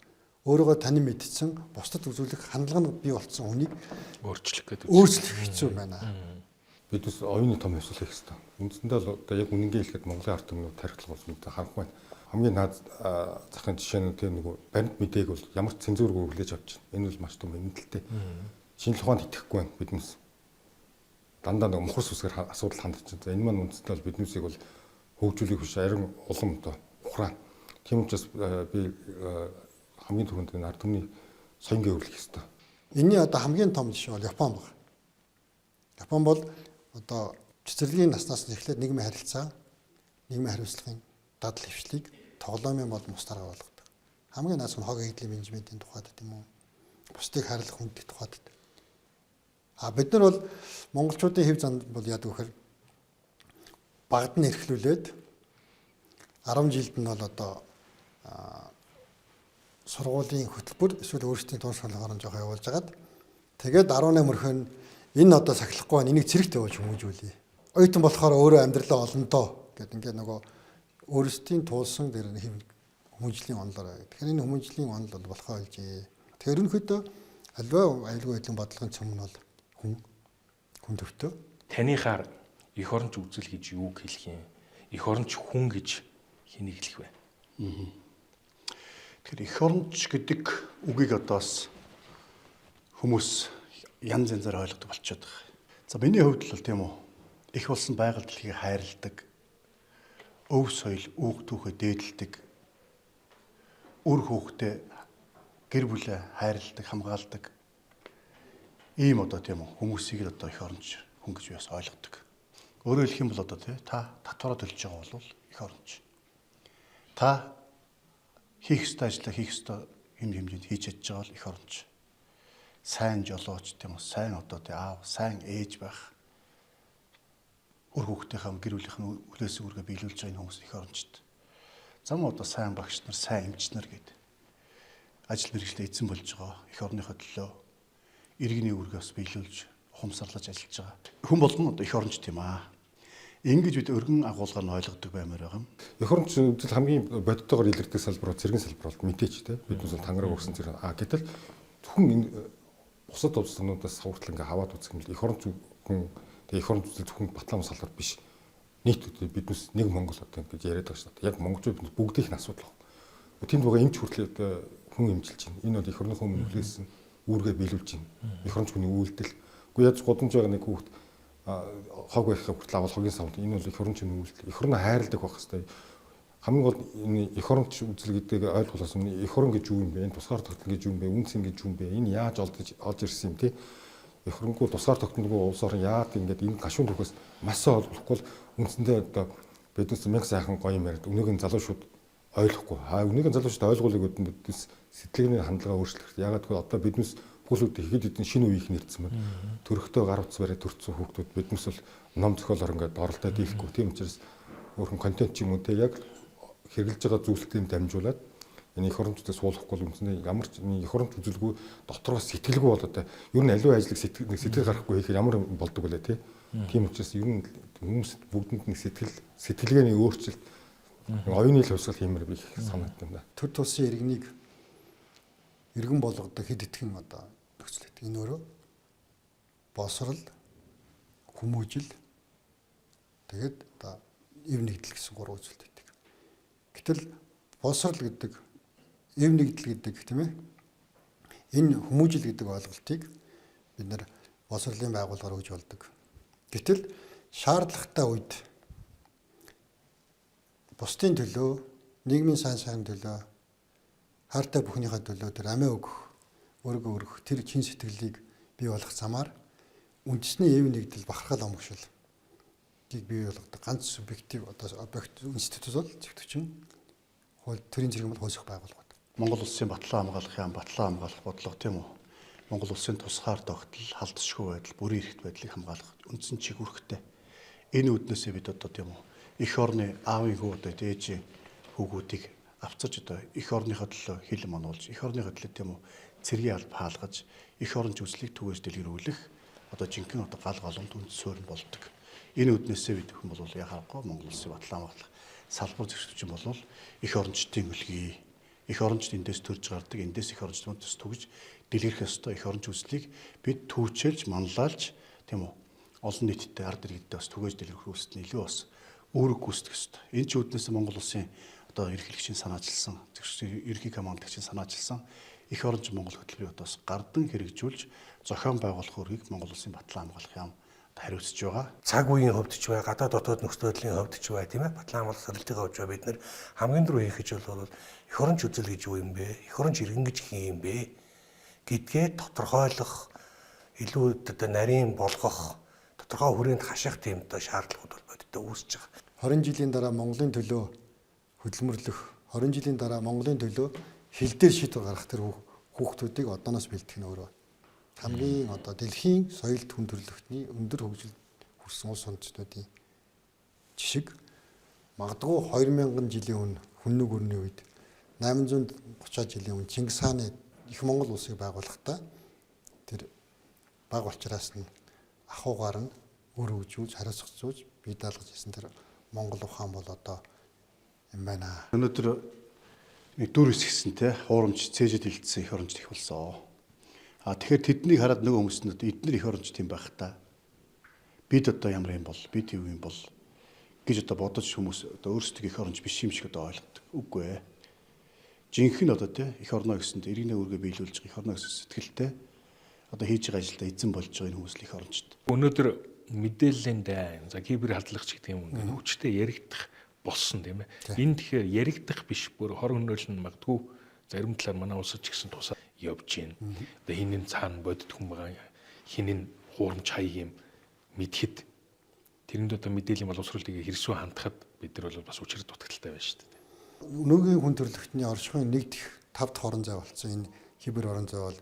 өөрийгөө танин мэдсэн бусдад үзүүлэх хандлага нь бий болсон хүнийг өөрчлөх хэцүү байна. Бид бас оюуны том хэвсэл хийх хэрэгтэй. Үндсэндээ л одоо яг үнэнгээ хэлэхэд Монголын ард түмний тархилах болсон гэдэг харанх байна. Хамгийн наад захын жишээ нь тэр нөгөө баримт мэдээг бол ямар ч цензургүй хүлээж авч байна. Энэ бол маш том эмнэлтэй. Шинжлэх ухаанд итгэхгүй байна биднээс. Дандаа нэг мухар сүсгээр асуудал хандж байна. За энэ маань үндсэндээ бол биднээсийг бол хөгжүүлэх биш арин улам одоо ухраана. Тийм учраас би хамгийн түрүүнд энэ ард түмний соёнгийн өрлөх хэрэгтэй. Энийн одоо хамгийн том жишээ бол Япон байна. Япон бол одоо цэцэрлэгийн наснаас нь эхлээд нийгмийн харилцаа, нийгмийн хариуцлагын дадал хвшлийг тоглоомын бол мустараа болгодог. Хамгийн наас нь хог эдлийн менежментийн тухайд тийм үү? Бусдыг хайрлах хүндэх тухайд. Бид нар бол монголчуудын хэв занд бол яадаг вэхээр багад нь эрхлүүлээд 10 жилд нь бол одоо сургуулийн хөтөлбөр эсвэл өөрсдийн туушин хоолойгоор жоохон явуулж агаад тэгээд 18 өрхөн энэ одоо сахилахгүй байна. Энийг цэрэгт явуулж хүмүүжүүлье. Оюутан болохоор өөрөө амьдралаа олондоо гэдэг ингээд нөгөө өөрсдийн туулсан дээр хүмүүжлийн онолоор. Тэгэхээр энэ хүмүүжлийн онол бол болохоо олжээ. Тэгэхээр ерөнхийдөө альва аюулгүй байдлын бодлогын цөм нь бол хүн төвтэй. Таныхаар эх оронч үзэл гэж юу хэлэх юм? Эх оронч хүн гэж хэнийг хэлэх вэ? Тэгэхээр эх оронч гэдэг үгийг одоос хүмүүс янз янзаар ойлгодог болчиход байгаа. За миний хувьд л тийм үү. Их болсон байгаль дэлхийг хайрладаг, өв соёл, үүх түүхээ дээдэлдэг, үр хүүхдээ гэр бүлээ хайрладаг, хамгаалдаг ийм одоо тийм үү хүмүүсийг л одоо эх оронч хүн гэж бас ойлгодог. Өөрөөр хэлэх юм бол одоо тий та татвараа төлж байгаа бол эх оронч. Та хийх ёстой ажлаа хийх ёстой хэмжээнд хийж чадж байгаа бол эх оронч. Сайн жолооч тийм үү сайн одоо тий аав сайн ээж байх үр хүүхдийнхээ гэр бүлийнхэн үлээсээ үргээ биелүүлж байгаа хүмүүс эх орончд. Зам одоо сайн багш нар сайн эмч нар гэдэг ажил мэргэжлээ эзэн болж байгаа эх орныхоо төлөө иргэний үргээс биелүүлж ухамсарлаж ажиллаж байгаа. Хүн болгон одоо эх оронч тийм аа. Ингэж бид өргөн агуулгаар нь ойлгодог баймаар байгаа юм. Эх оронч үзэл хамгийн бодиттойгоор илэрдэг салбар бол цэргийн салбар бол мэдээч те. Биднээс бол тангараг урсан зэрэг гэтэл хүн энэ бусад улсуудаас суртал ингээ хаваад үзэх юм л эх оронч хүн тэгээ эх оронч үзэл зөвхөн батлан салбар биш. Нийт биднээс нэг Монгол одоо ингэж яриад байгаа шүү дээ. Яг монголчууд бүгдийнх нь асуудал байна. Тэнд байгаа эмч хүртэл хүн эмчилж байна. Энэ бол эх орныхоо өмнөлөөсөн үүргээ биелүүлж байна. Эх оронч хүний үйлдэл. Уу яаж годомж байгаа нэг хүүхд хог байхаа хүртэл авал хогийн савд энэ бол эх оронч хүний үйлдэл. Эх орноо хайрладаг байх хэвээр. Хамгийн гол энэ эх оронч үзэл гэдэг ойлголоос өмнө эх орон гэж юу юм бэ? Энэ тусгаар тогтнол гэж юу юм бэ? Үнс ингэж юу юм бэ? Энэ яаж олж ирсэн юм те? Эх оронгүй тусгаар тогтнолгүй улс орон яад ингэж энэ гашуун түүхээс масаа олохгүй үндсэндээ одоо биднес мянга сайхан гоё юм яриад өнөөгийн залуучууд ойлгохгүй. Өнөөгийн залуучууд ойлгуулыг өдөн биднес сэтгэлгээний хандлагаа өөрчлөх. Ягаад гэвэл одоо биднес бүлүүд ихэд хэдэн шинэ үеийг нэрдсэн байна. Төрөхтэй гар утас бариад төрсэн хүүхдүүд биднес бол ном зохиолоор ингээд оролдоод дийлэхгүй. Тийм учраас өөрхөн контент ч юм уу те яг хэрэгжилж байгаа зүйлсийн дамжуулаад энэ эх орончтой суулгахгүй л үндсэндээ ямар ч эх оронч үзэлгүй дотроос сэтгэлгүй болоод та ер нь аливаа ажлыг сэтгэл гарахгүй хийхээр ямар болдог вэ те. Тийм учраас ер нь хүмүүс бүгдэнд нэг сэтгэлгээний өөрчлөлт оюуны л хувьсгал хиймээр би их санагдсан да. Төр тулсын иргэнийг иргэн болгодог хэд итгэн одоо нөхцөлт. Энэ өөрөө босрал, хүмүүжил тэгээд одоо эв нэгдэл гэсэн гурван үзэлт байдаг. Гэтэл босрал гэдэг, эв нэгдэл гэдэг тийм ээ. Энэ хүмүүжил гэдэг ойлголтыг бид нэр босрлын байгууллагаар өгж болдог. Гэтэл шаардлагатай үед бусдын төлөө, нийгмийн сайн сайхны төлөө, хайртай бүхнийхээ төлөө тэр амиа өгөх, өөрийгөө өргөх тэр чин сэтгэлийг бий болгох замаар үндэсний эв нэгдэл бахархал омгшил гийг бий болгодог ганц субъектив одоо объект институт бол зөвтгчин хууль төрийн зэрэг бол хойсох байгууллагууд. Монгол улсын батлан хамгаалах яам, батлан хамгаалах бодлого тийм үү? Монгол улсын тусгаар тогтол, халдсшгүй байдал, бүрийн эрхт байдлыг хамгаалах үндсэн чиг үүрэгтэй. Энэ үднээсээ бид одоо тийм үү? Эх орны аавын хүү одоо ээжийн хүүгүүдийг авцаж одоо эх орныхоо төлөө хил мануулж, эх орныхоо төлөө тийм үү? Цэргийн алба хаалгаж, эх оронч үзлийг түгээс дэлгэрүүлэх одоо жинхэнэ одоо гал голомт үнд суурь болдог. Энэ үднээсээ бид хүн бол яхахгүй Монгол улсын батлан хамгаалах салбар зөрчилдөж бол эх орончдын үлгий, эх орончд эндээс төрж гардаг, эндээс эх орончдын төс түгж дэлгэрэх ёстой эх оронч үзлийг бид түүчэлж, манлайлж тийм үү? Олон нийтэд ард иргэдэд бас түгээж дэлгэрэх үүсэлт нь илүү бас өөрөг гүйцэтгэх ёстой. Энэ ч үднээс Монгол улсын одоо эрхлэгчийн санаачилсан, ерхий командлагчийн санаачилсан эх оронч Монгол хөтөлбөрийг одоо гардан хэрэгжүүлж зохион байгуулах үүргийг Монгол улсын батлан хамгаалах яам хариуцж байгаа. Цаг үеийн хувьд ч бай, гадаад дотоод нөхцөл байдлын хувьд ч бай, тийм ээ. Батлан хамгаалах сорилтын хувьд ч бай бид нэр хамгийн дөрөв хийх гэж бол эх оронч үзэл гэж юу юм бэ? Эх оронч иргэн гэж хин юм бэ? Гэдгээ тодорхойлох, илүү одоо нарийн болгох, тодорхой хүрээнд хаших тийм одоо шаардлагууд бол бодиттой үүсэж байгаа. 20 жилийн дараа Монголын төлөө хөдөлмөрлөх, 20 жилийн дараа Монголын төлөө хил дээр шийдвэр гаргах тэр хүүхдүүдийг одооноос бэлтгэх нь өөрөө хамгийн одоо дэлхийн соёл түн төрөлхтний өндөр хөгжил хүрсэн улс орнуудын жишг магадгүй 2000 жилийн өмнө хүннүг өрний үед 830 жилийн өмнө Чингис хааны их Монгол улсыг байгуулахдаа тэр баг улчраас нь ахуйгаар нь өр хөгжүүлж хариуцлагажуулж бие даалгаж ирсэн тэр Монгол ухаан бол одоо юм байна. Өнөөдөр нэг дүр хэсгсэн те хуурамч цээжэд хилцсэн эх оронч их болсон. Тэгэхээр тэднийг хараад нөгөө хүмүүс нь эдгээр эх оронч тийм байх та. Бид одоо ямар юм бол, бид юу юм бол гэж одоо бодож хүмүүс одоо өөрсдөө эх оронч биш юм шиг одоо ойлгодог. Үгүй ээ. Жинхэнэ одоо те эх орноо гэсэнд иргэнэ үүргээ биелүүлж эх орноо гэсэн сэтгэлтэй одоо хийж байгаа ажилдаа эзэн болж байгаа энэ хүмүүс л эх орончд. Өнөөдөр мэдээллийн дайн, за кибер хадгалагч гэдэг юм ингээд хүчтэй яригдах болсон тийм ээ. Энэ тэгэхээр яригдах биш бүр хор хөнөөлн магадгүй зарим талаар манай улсад ч гэсэн тусаа явж гин. Одоо хинэн цаана бодит хүн байгаа, хинэн хуурамч хай юм мэдхэд тэрэнд одоо мэдээллийн боловсруулалтыг хэрсүү хандахад бид нар бол бас учир дутагдaltaй байна шүү дээ. Өнөөгийн хүн төрөлхтний оршихуйн нэг дэх 5 дахь орон зай болсон энэ кибер орон зай бол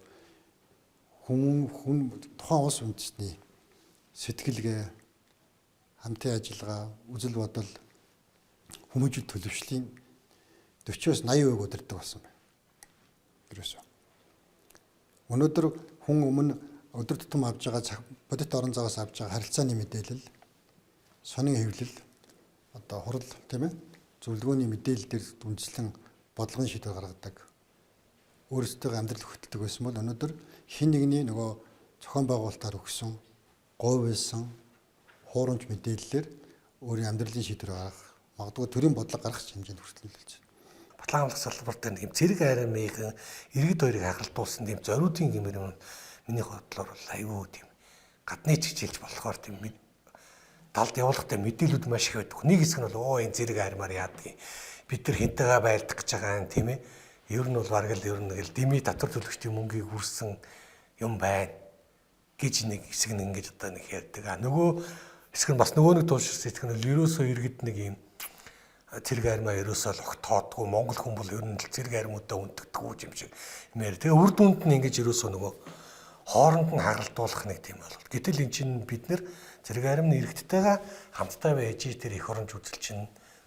хүн тухайн улс үндэстний сэтгэлгээ, хамтын ажиллагаа, үзэл бодол, хүмүүжил төлөвшлийн 40-80% удирддаг болсон байна. Ерөөсөө. Өнөөдөр хүн өмнө өдөр тутам авж байгаа бодит орон зайгаас авж байгаа харилцааны мэдээлэл, сонин хэвлэл, одоо хурал тийм ээ зөвлөгөөний мэдээлэл дээр үндэслэн бодлогын шийдвэр гаргадаг. Өөрсдөө амьдрал хөтэлдэг байсан бол өнөөдөр хин нэгний нөгөө зохион байгуулалтаар өгсөн говь байсан хуурамч мэдээллээр өөрийн амьдралын шийдвэр гаргах, магадгүй төрийн бодлого гаргах хэмжээнд хүртэл нөлөөлж байна. Батлан хамгаалах салбарт нэг юм цэрэг армийн иргэд хоёрыг хагалдуулсан тийм зориудын гэмээр юм. Миний бодлоор бол аюу тийм гадны чижилж болохоор тийм далд явуулахтай мэдээлүүд маш их байдаг. Нэг хэсэг нь бол энэ цэрэг армаар яадаг. Бид нар хинтэйгээ байлдах гэж байгаа юм тийм ээ. Ер нь бол бараг л ер нь л дими татвар төлөгчдийн мөнгийг үрсэн юм байна гэж нэг хэсэг нь ингэж одоо нэг ярьдаг. Нөгөө хэсэг нь бас нөгөө нэг туушрсан хэсэг нь ерөөсөө иргэд нэг юм цэрэг армаа ерөөсөө л огт тоодгүй Монгол хүн бол ер нь цэрэг армуудаа үндэгдэггүй юм шиг юм яа. Тэгээ үр дүнд нь ингэж ерөөсөө нөгөө хооронд нь хагалдуулах нэг тийм болов. Гэтэл эн чинь бид нэр зэрэг аримны иргэдтэйгээ хамтдаа байж тэр эх оронч үзэл чинь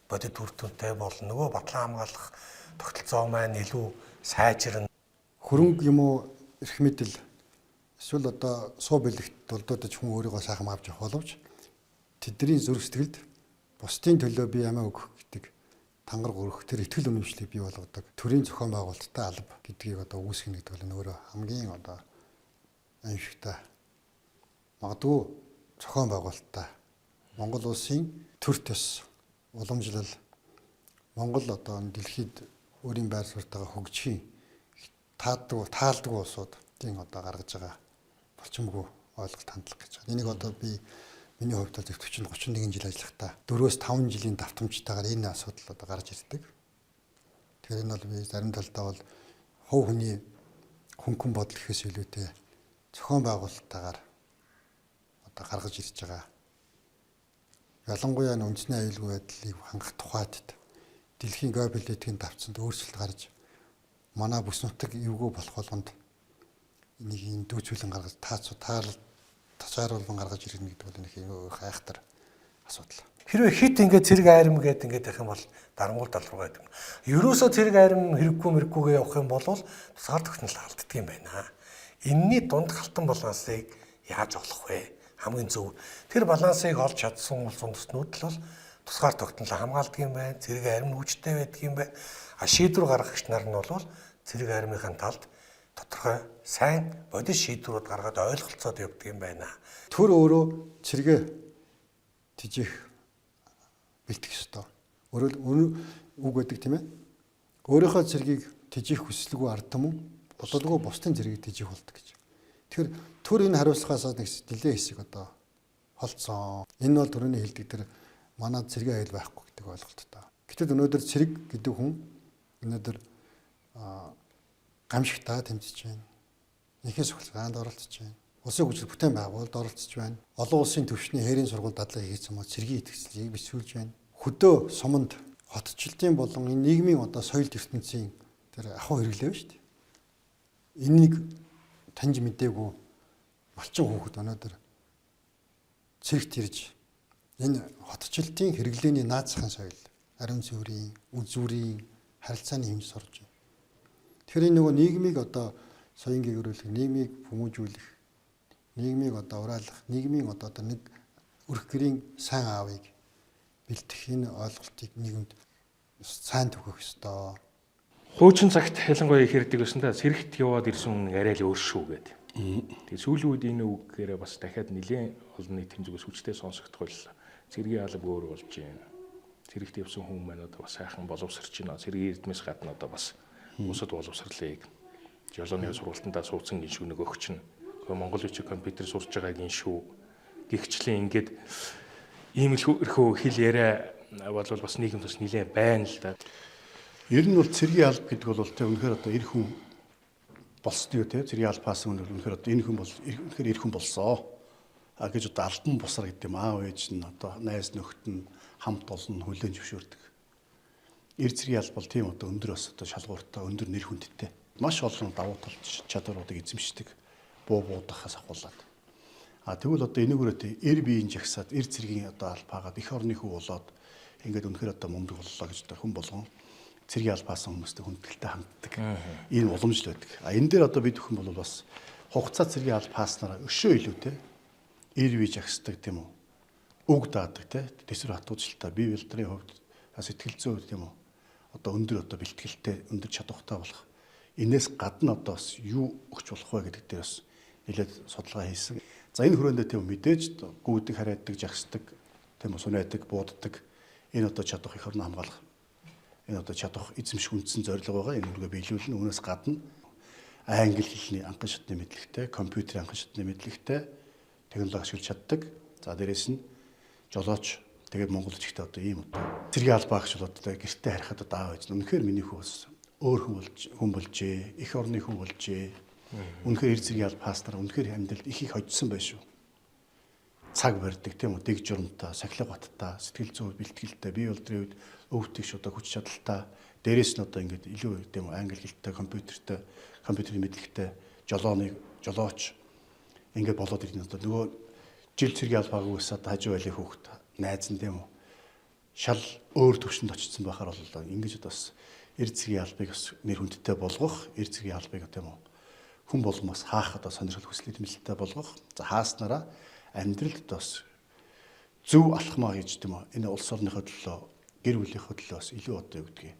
бодит үр дүнтэй болно. Нөгөө батлан хамгаалах тогтолцоо маань илүү сайжирна. Хөрөнгө юм уу эрх мэдэл эсвэл одоо суу бэлэгт дулдуудаж хүн өөрийгөө сайхан авч явах боловч тэдний зүрх сэтгэлд бусдын төлөө би амиа өгөх гэдэг тангар гөрөх тэр итгэл үнэмшлийг бий болгодог төрийн зохион байгуулалттай алба гэдгийг одоо үүсгэх гэдэг бол өөрөө хамгийн одоо аимшигтай магадгүй зохион байгуулалттай Монгол улсын төр төс уламжлал Монгол одоо дэлхийд өөрийн байр суурьтайгаа хөгжихийн таалдаг улсууд тийм одоо гаргаж байгаа болчмгүй ойлголт хандлага гэж байна. Энийг одоо би миний хувьд бол 40-31 жил ажиллахдаа 4-5 жилийн давтамжтайгаар энэ асуудал одоо гарч ирдэг. Тэгэхээр энэ бол би зарим талдаа бол хувь хүний хөнгөн бодол гэхээс илүүтэй зохион байгуулалттайгаар одоо гаргаж ирж байгаа. Ялангуяа үндэсний аюулгүй байдлыг хангах тухайд дэлхийн геополитикийн давцанд өөрчлөлт гарч манай бүс нутаг эвгүй болох болгонд энийг энэ дүүцүүлэн гаргаж тацааруулан гаргаж ирнэ гэдэг бол нэг хайхтар асуудал. Хэрвээ хит ингээд цэрэг айрам гэдэг ингээд байх юм бол дарамгуул тал руу байдаг. Ерөөсөө цэрэг айрам хэрэггүйгээ явах юм бол тусгаар тогтнол алддаг юм байна. Энийний дунд халтан балансыг яаж олох вэ? Хамгийн зөв. Тэр балансыг олж чадсан улс үндэстнүүд л бол тусгаар тогтнол хамгаалдаг юм байна. Цэрэг айрам хүчтэй байдаг юм байна. Шийдвэр гаргагч нар нь бол цэрэг айрмын талд тодорхой сайн бодит шийдвэрүүд гаргаад ойлголцоод явдаг юм байна. Төр өөрөө цэргээ тижих бэлтгэх ёстой. Өөрөө үг гэдэг тийм ээ. Өөрийнхөө цэргийг тижих хүсэлгүй ард түмэн бодолгүй бусдын цэргийг тижих болдог гэж. Тэгэхээр төр энэ хариуцлагаас нэг нэлээд хэсэг одоо холцсон. Энэ бол түрүүний хэлдэг тэр манай цэргийн аюул байхгүй гэдэг ойлголттой. Гэтэл өнөөдөр цэрэг гэдэг хүн өнөөдөр гамшигтаа тэмцэж байна. Нэхэн сухалгаанд оролцож байна. Улсын хүчил бүтээн байгуулалд оролцож байна. Олон улсын түвшний хээрийн сургууль дадлага хийсэн мөн цэргийн итгэцлийг бисүүлж байна. Хөдөө суманд хотчлтын болон энэ нийгмийн одоо соёл ертөнцийн тэр ахуй хэрэглээ шүү дээ. Энийг таньж мэдээгүй малчин хүүхэд өнөөдөр цэрэгт ирж энэ хотчлтын хэрэглээний наацхан соёл, ариун цэврийн, үзүүрийн харилцааны хэмж сурж байна. Тэгэхээр энэ нөгөө нийгмийг одоо соён гэгэрүүлэх, нийгмийг хүмүүжүүлэх, нийгмийг одоо ураалах, нийгмийн одоо нэг өрх гэрийн сайн аавыг бэлтгэх энэ ойлголтыг нийгэмд сайн төгөх ёстой. Хуучин цагт ялангуяа их ярьдаг байсан да сэрэгт яваад ирсэн хүн арай л өөр шүү гэдэг. Тэгээ сүүлийн үед энэ үгээр бас дахиад нэлээд олон нийтийн зүгээс хүчтэй сонсогдох байлаа. Цэргийн алба өөр болж байна. Цэрэгт явсан хүн маань одоо бас сайхан боловсрч байна. Цэргийн эрдмээс гадна одоо бас бусад боловсрлыг жолооны сургалтандаа суудсан гиншүүнэг өгч нь. Монгол бичиг компьютер сурч байгаа гиншүү гихчлэн ингээд иймэрхүү хэл яриа бол бас нийгэмд бас нэлээд байна л да. Ер нь бол цэргийн алба гэдэг бол тэ үнэхээр одоо эр хүн болсон юу те цэргийн албаас үнэхээр одоо энэ хүн бол үнэхээр эр хүн болсон. Гэж одоо альбан бусар гэдэг юм аав ээж нь одоо найз нөхд нь хамт олон хүлээн зөвшөөрдөг. Эр цэргийн алба бол тийм одоо өндөр бас одоо шалгууртай өндөр нэр хүндтэй. Маш олон давуу тал чадваруудыг эзэмшдэг. Буу буудахаас ахуулаад. Тэгвэл одоо энэгээрээ эр биеийн жагсаад эр цэргийн одоо албаагаад эх орны хүү болоод ингээд үнэхээр одоо мундаг боллоо гэж одоо хүн болгон цэргийн албаас хүмүүстэй хүндэтгэлтэй ханддаг. Энэ уламжл байдаг. Энэ дээр одоо бид хүн бол бас хугацаа цэргийн албааснараа өшөө илүүтэй эр бие жагсдаг тийм үү? Үг даадаг тийм хатуучлалтаа бие бэлтрийн хувьд сэтгэл зүйн тийм үү? Одоо өндөр одоо бэлтгэлтэй өндөр чадвартай болох. Энээс гадна одоо бас юу өгч болох вэ гэдэг дээр бас нэлээд судалгаа хийсэн. За энэ хүрээндээ тийм мэдээж гүйдэг харайдаг жагсдаг тийм үү сунайдаг бууддаг энэ одоо чадвар их орно хамгаалах энэ одоо чадвар эзэмших үндсэн зорилго байгаа. Энэ үргээ биелүүлнэ. Үүнээс гадна англи хэлний анхан шатны мэдлэгтэй, компьютерийн анхан шатны мэдлэгтэй технологи ашиглаж чаддаг. За дээрэс нь жолооч тэгээд монгол чигтээ одоо ийм одоо цэргийн албаа гэж болоод гэртээ харихад одоо аав ээж нь үнэхээр миний хүү бас өөр хүн болжээ, эх орны хүн болжээ. Үнэхээр эр цэргийн албаас дараа үнэхээр амьдралд их хожсон байх шүү. Цаг барьдаг тийм үү, дэг журамтай, сахилга баттай, сэтгэл зүйн бэлтгэлтэй, бие болдрын үед өвдөгч одоо хүч чадалтай, дээрэс нь одоо ингээд илүү тийм үү англи хэлтэй, компьютерийн мэдлэгтэй, жолооч ингээд болоод ирнэ. Одоо нөгөө жил цэргийн албаагүй ус одоо хажуу байлын хүүхэд найз нь тийм үү. Шал өөр төвшөнд очсон байхаар боллоо. Ингэж одоо бас эр цэргийн албыг бас нэр хүндтэй болгох, эр цэргийн албыг тийм үү. Хүн болгомоос хаах одоо сонирхол хүсэл эрмэлзэлтэй болгох. За хааснараа амьдралд бас зөв алхмаа гэж тийм үү. Энэ улс орныхоо төлөө, гэр бүлийнхөө төлөө бас илүү одоо юу гэдгийг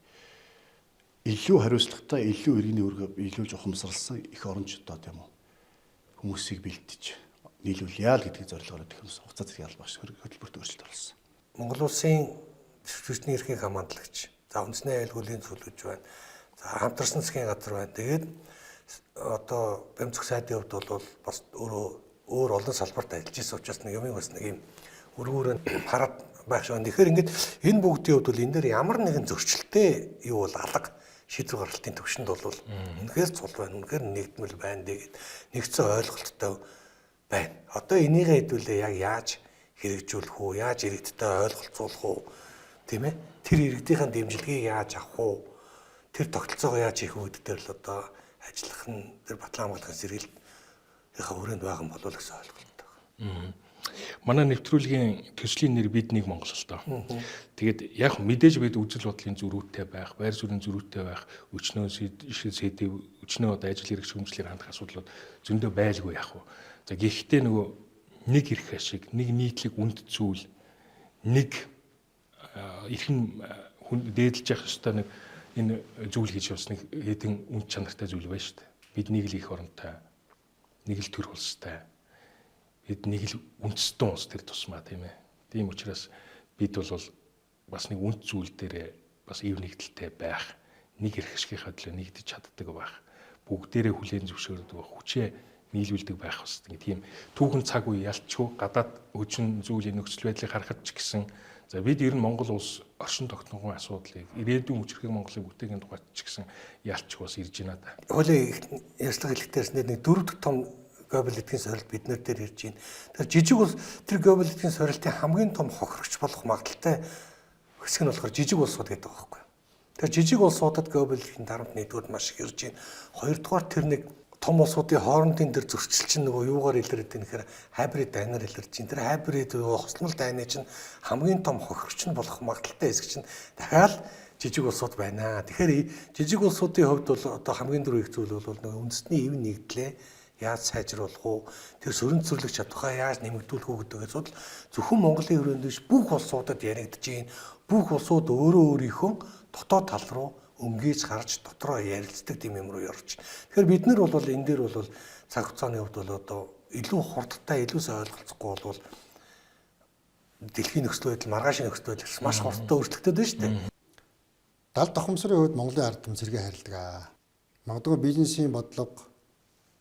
илүү хариуцлагатай, илүү иргэний өргөө илүү ухамсарласан их орончдоо тийм үү. Хүмүүсийг бэлтэж нийлүүлъя л гэдгийг зорилгоор технос хугацаа зэрэг албаас хөтөлбөрт өөрчлөлт оруулсан. Монгол улсын түвшний эрхийн хамгааллагч, за үндэсний айлгуулын зөвлөж байна. За хамтарсан засгийн газар байна. Тэгээд одоо бямцх сайдын хувьд бол бас өөр олон салбарт ажиллаж байсан учраас нэг юм бас нэг юм өргөөрөө хараад байх шиг. Тэгэхээр ингээд энэ бүгдийн хувьд бол энэ дээр ямар нэгэн зөрчилтэй юу бол алга шийдвэр гаргалтын төвшөнд бол үнэхээр цул байна. Үнэхээр нэгдмэл байна. Тэгээд нэгцэн ойлголттой байна. Одоо энийгээ хэдүүлээ яг яаж хэрэгжүүлэх үү? Яаж иргэдтэй ойлголцуулах уу? Тийм ээ? Тэр иргэдийн дэмжлэгийг яаж авах уу? Тэр тогтолцоогоо яаж хийх үү гэдэг л одоо ажиллах нь тэр батлан хамгаалахын сэргийлтийнхаа хүрээнд байгаа юм болов уу гэсэн ойлголттой байна. Манай нэвтрүүлгийн төслийн нэр биднийг Монгол л доо. Тэгээд яг мэдээж бид үзэл бодлын зөрүүтэй байх, байр суурийн зөрүүтэй байх, өчнөө сэдв, өчнөө одоо ажил хэрэг шүүмжлэлээр хандах асуудлууд зөндөө байлгүй яг уу. За гэхдээ нөгөө нэг эрх ашиг, нэг нийтлэг үнд зүйл, нэг эрхэн хүн дээдлж явах ёстой нэг энэ зүйл гэж бас нэг хэдэн үнд чанартай зүйл байна шүү дээ. Бид нэг л их оронтой, нэг л төр улстай. Бид нэг л үндэстэн улс төр тусмаа тийм ээ. Тийм учраас бид бол бас нэг үнд зүйл дээр бас ив нэгдэлтэй байх, нэг эрх ашигийнхаа төлөө нэгдэж чаддаг байх, бүгдээрээ хүлээн зөвшөөрдөг байх, хүчээ нийлүүлдэг байх бас тийм түүхэн цаг үе ялчгүй гадаад хүчин зүйлийн нөхцөл байдлыг харахад ч гэсэн за бид ер нь Монгол улс оршин тогтногын асуудлыг ирээдүйн хүчрхэг Монголыг бүтээгийн тухайд ч гэсэн ялчгүй бас ирж байна да. Хуулийн ярьцлага хэлэхдээ нэг дөрөв дэх том глобал эдийн сорилт бид нар дээр ирж байна. Тэгэхээр жижиг улс тэр глобал эдийн сорилтын хамгийн том хохирогч болох магадaltaй хэсэг нь болохоор жижиг улсууд гэдэг байгаа байхгүй. Тэгэхээр жижиг улсуудад глобал эдийн дарамт нэгдүгээр маш их ирж байна. Хоёрдугаар тэр нэг том улсуудын хоорондын тэр зөрчил чинь нөгөө юугаар илэрдэг вэ гэхээр хайбрид дайнаар илэрж байна. Тэр хайбрид хослол дайны чинь хамгийн том хохирогч нь болох магадaltaй хэсэг чинь дахиад жижиг улсууд байна. Тэгэхээр жижиг улсуудын хувьд бол одоо хамгийн дөрөв их зүйл бол нөгөө үндэсний ив нэгдлээ яаж сайжруулах уу? Тэр сөрөнд цэцэрлэг чадвараа яаж нэмэгдүүлэх үү гэдэг асуудал зөвхөн Монголын хүрээнд биш бүх улсуудад яригдж байна. Бүх улсууд өөрөө өөрийнхөө дотоод тал руу өмгийж гарч дотроо ярилцдаг тийм юм руу явж байна. Тэгэхээр бид нар бол энэ дээр бол цаг хугацааны хувьд бол одоо илүү хурдтай, илүү сайн ойлголцохгүй бол дэлхийн нөхцөл байдал, маргаашийн нөхцөл байдал маш хурдтай өөрчлөгдөд байна шүү дээ. Далд тохомсрын хувьд Монголын ард түмэн зэрэг харилдаг. Магадгүй бизнесийн бодлого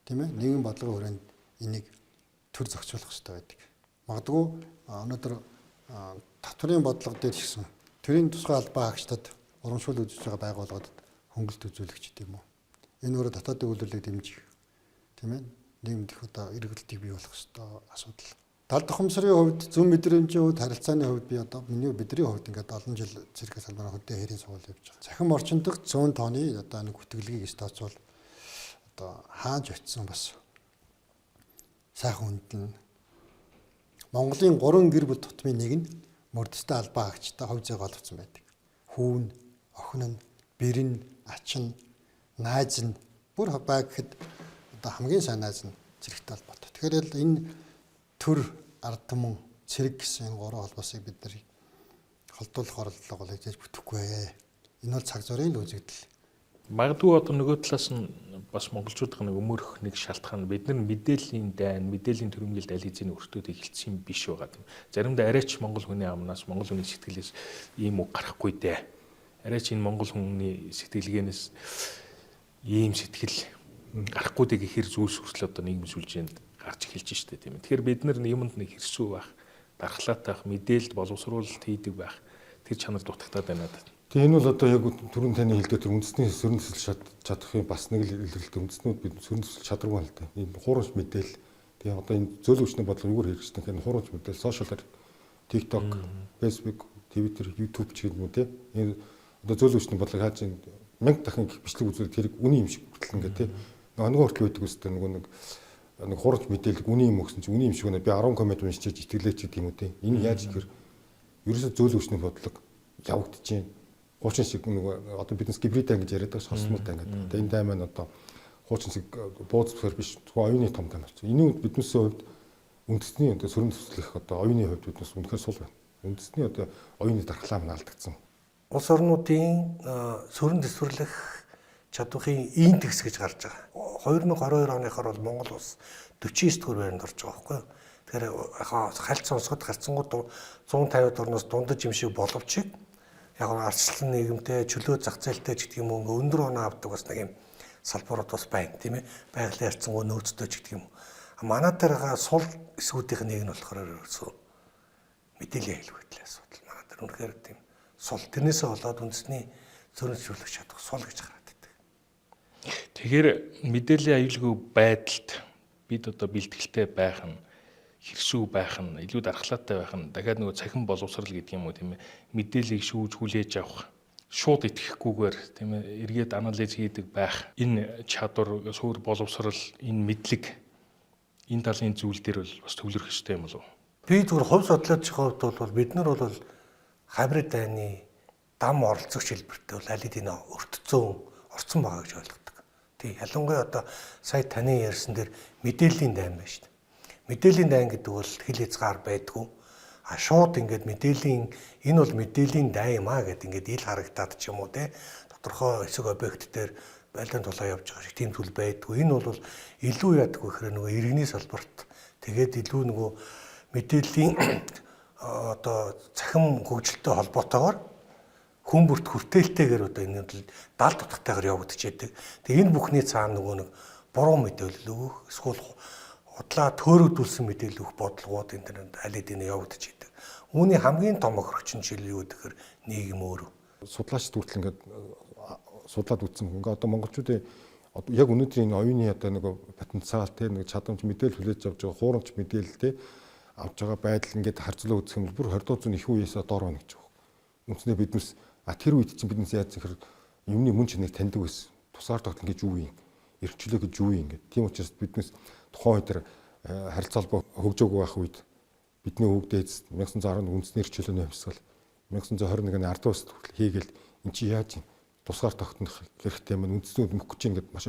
тийм ээ нэгэн бодлогын хүрээнд энийг төр зохицуулах хэрэгтэй байдаг. Магадгүй өнөөдөр татврын бодлого дээр ч гэсэн тэрийн тусгай албаа хаагчдад урамшуул үзэж байгаа байгууллагуудад хөнгөлт үзүүлэгч тийм үү. Энэ өөрөө дотоодын үйлдвэрлэлийг дэмжих тийм ээ нийгэмдэх одоо эргэлтийг бий болох хэрэгтэй асуудал. Далд тохомсрын хувьд зөв мэдрэмжийн хувьд харилцааны хувьд би одоо бидний хувьд ингээд олон жил цэрэг салбарын хөдөө хэрийн сургууль явж байгаа. Захин орчин дахь 100 тонны одоо нэг бүтгэлгийг стооцвол одоо хааж очисон бас сайхан үнэлнэ. Монголын 3 гэр бүл тутмын нэг нь мөрдөстэй албаа хаагчтай хувь зээг олгоцсон байдаг. Хүүн, охин нь, бэр нь, ач нь, найз нь бүр баг гэхэд одоо хамгийн сайн найз нь зэрэгтэй холбоотой. Тэгэхээр энэ төр ард түмэн цэрэг гэсэн энэ 3 холбоосыг бид нар холдуулах оролдлого бол хийж бүтэхгүй. Энэ бол цаг зургийн л үзэгдэл. Магадгүй одоо нөгөө талаас нь бас монголчуудын нэг өмөрөх нэг шалтгаан бид нар мэдээллийн дайн, мэдээллийн төрөмгөлд аль хэзээ өртөөд эхэлсэн юм биш байгаа юм. Заримдаа арайч монгол хүний амнаас, монгол хүний сэтгэлээс ийм үг гарахгүй дээ. Арайч энэ монгол хүний сэтгэлгээнээс ийм сэтгэл гарахгүй гэхээр зүйлс хүртэл одоо нийгмийн сүлжээнд гарч эхэлж штэ тийм ээ. Тэгэхээр бид нар юмд нэг хэрсүү байх, дархлаатай байх, мэдээлэлд боловсруулалт хийдэг байх тэр чанар дутагтаад байна надад. Тэгээ энэ бол одоо яг түрүүн таны хэлдэг тэр үндэсний сөрөн төсөл чадахын бас нэг л илэрлэлтэй үндэснүүд бид сөрөн төсөл чадваргүй л дээ. Энэ хуурамч мэдээлэл тэгээ одоо энэ зөөл хүчний бодлого юугаар хэрэгждэг гэхээр хуурамч мэдээлэл сошиалар TikTok, Facebook, Twitter, YouTube ч гэдэг юм те. Энэ одоо зөөл хүчний бодлого хааж 1000 дахин бичлэг үзүүлээд тэр үний юм шиг хүртэл ингээд те. Нөгөө хүртэл байдаг үстэй нөгөө нэг нэг хурамч мэдээлэл үний юм өгсөн чинь үний юм шиг байна. Би 10 коммент уншиж итгэлээч гэдэг юм уу те. Энэ яаж ихэр ерөөсөө зөөл өвчний бодлого явагдаж байна. 30 шиг нэг одоо биднес гибрид ангиж яриад байгаа сонсмол ангид. Тэгээ энэ дай маань одоо хуучин шиг бууз бүсэр биш зөвхөн оюуны том дай болсон. Энэ үед биднесийн хувьд үндэсний одоо сөрөг төслөх одоо оюуны хувьд биднес үнэхээр сул байна. Үндэсний одоо оюуны дархлаа маань алдагдсан. Улс орнуудын сөрөг төсвөрлөх чадварын индекс гэж гарч байгаа. 2022 оныхоор бол Монгол улс 49 дугаар байранд орж байгаа байхгүй юу? Тэгэхээр хальт сонсоход гарцсангууд 150 орноос дундаж юм шиг боловч яг арчлан нийгэмтэй чөлөө зах зээлтэй ч гэдэг юм уу өндөр оноо авдаг бас нэг юм салбарууд бас байна тийм ээ. Байгалийн харьцангуй нөөцтэй ч гэдэг юм. Манай дээр сул эсгүүдийнх нь нэг нь болохоор ерөөсөө мэдээллийн хэлбэртэй асуудал. Манай дээр үнэхээр тийм сул тэрнээсээ болоод үндэсний зөрөн зөвлөх чадах сул гэж хараад байдаг. Тэгэхээр мэдээллийн аюулгүй байдалд бид одоо бэлтгэлтэй байх нь хэрсүү байх нь илүү дархлаатай байх нь дахиад нөгөө цахим боловсрал гэдэг юм уу тийм ээ мэдээллийг шүүж хүлээж авах шууд итгэхгүйгээр тийм ээ эргээд анализ хийдэг байх энэ чадвар суур боловсрал энэ мэдлэг энэ талын зүйл дээр бол бас төвлөрөх хэрэгтэй юм болов уу? Би зүгээр хувь судлаачийн хувьд бол бид нар бол хибрид дайны дам оролцогч хэлбэртэй бол аль хэдийн өртцөн орцсон байгаа гэж ойлгодог. Тий ялангуяа одоо сая таны ярьсан дээр мэдээллийн дайн байна шүү дээ. Мэдээллийн дайн гэдэг бол хэл хязгаар байдгүй. Шууд ингээд мэдээллийн энэ бол мэдээллийн дайн юм аа гэдэг ингээд ил харагдаад ч юм уу те тодорхой хэсэг объект дээр байлдаан тулаа явж байгаа шиг тийм зүйл байдгүй. Энэ бол илүү яадаг вэ гэхээр нөгөө иргэний салбарт тэгээд илүү нөгөө мэдээллийн одоо цахим хөгжилтэй холбоотойгоор хүн бүрт хүртээлтэйгээр одоо энэ бол даал дутгатайгаар явагдчихэдэг. Тэгээ энэ бүхний цаана нөгөө нэг буруу мэдээлэл өгөх эсвэл удлаа төөрөгдүүлсэн мэдээлэл өгөх бодлогууд энэ төр аль хэдийн явагдчихэдэг. Үүний хамгийн том охирогч нь жишээ юу гэхээр нийгэм өөрөө. Судлаач хүртэл ингээд судлаад үзсэн. Ингээд одоо монголчуудын яг өнөөдрийн оюуны одоо нэг потенциал те нэг чадамж мэдээлэл хүлээж авч байгаа хуурамч мэдээлэл те авч байгаа байдал ингээд харьцуулаа үзэх юм бол бүр 20-р зууны их үеэсээ доор байна гэж байна. Үндсэндээ биднес тэр үед чинь биднес яаж зэхэр юмны мөн чанарыг таньдаг байсан. Тусгаар тогтно гэж юу юм? Эрхчлөө гэж юу юм ингээд. Тийм учраас биднес тухайн үед харилцаа холбоо хөгжөөгүй байх үед бидний өвгдөөс 1911 үндэсний эрхчлөөний хувьсгал 1921 оны ардуус хүртэл хийгээл эн чи яаж юм? Тусгаар тогтнох хэрэгтэй юм. Үндэсний мөнгө чинь ингээд маш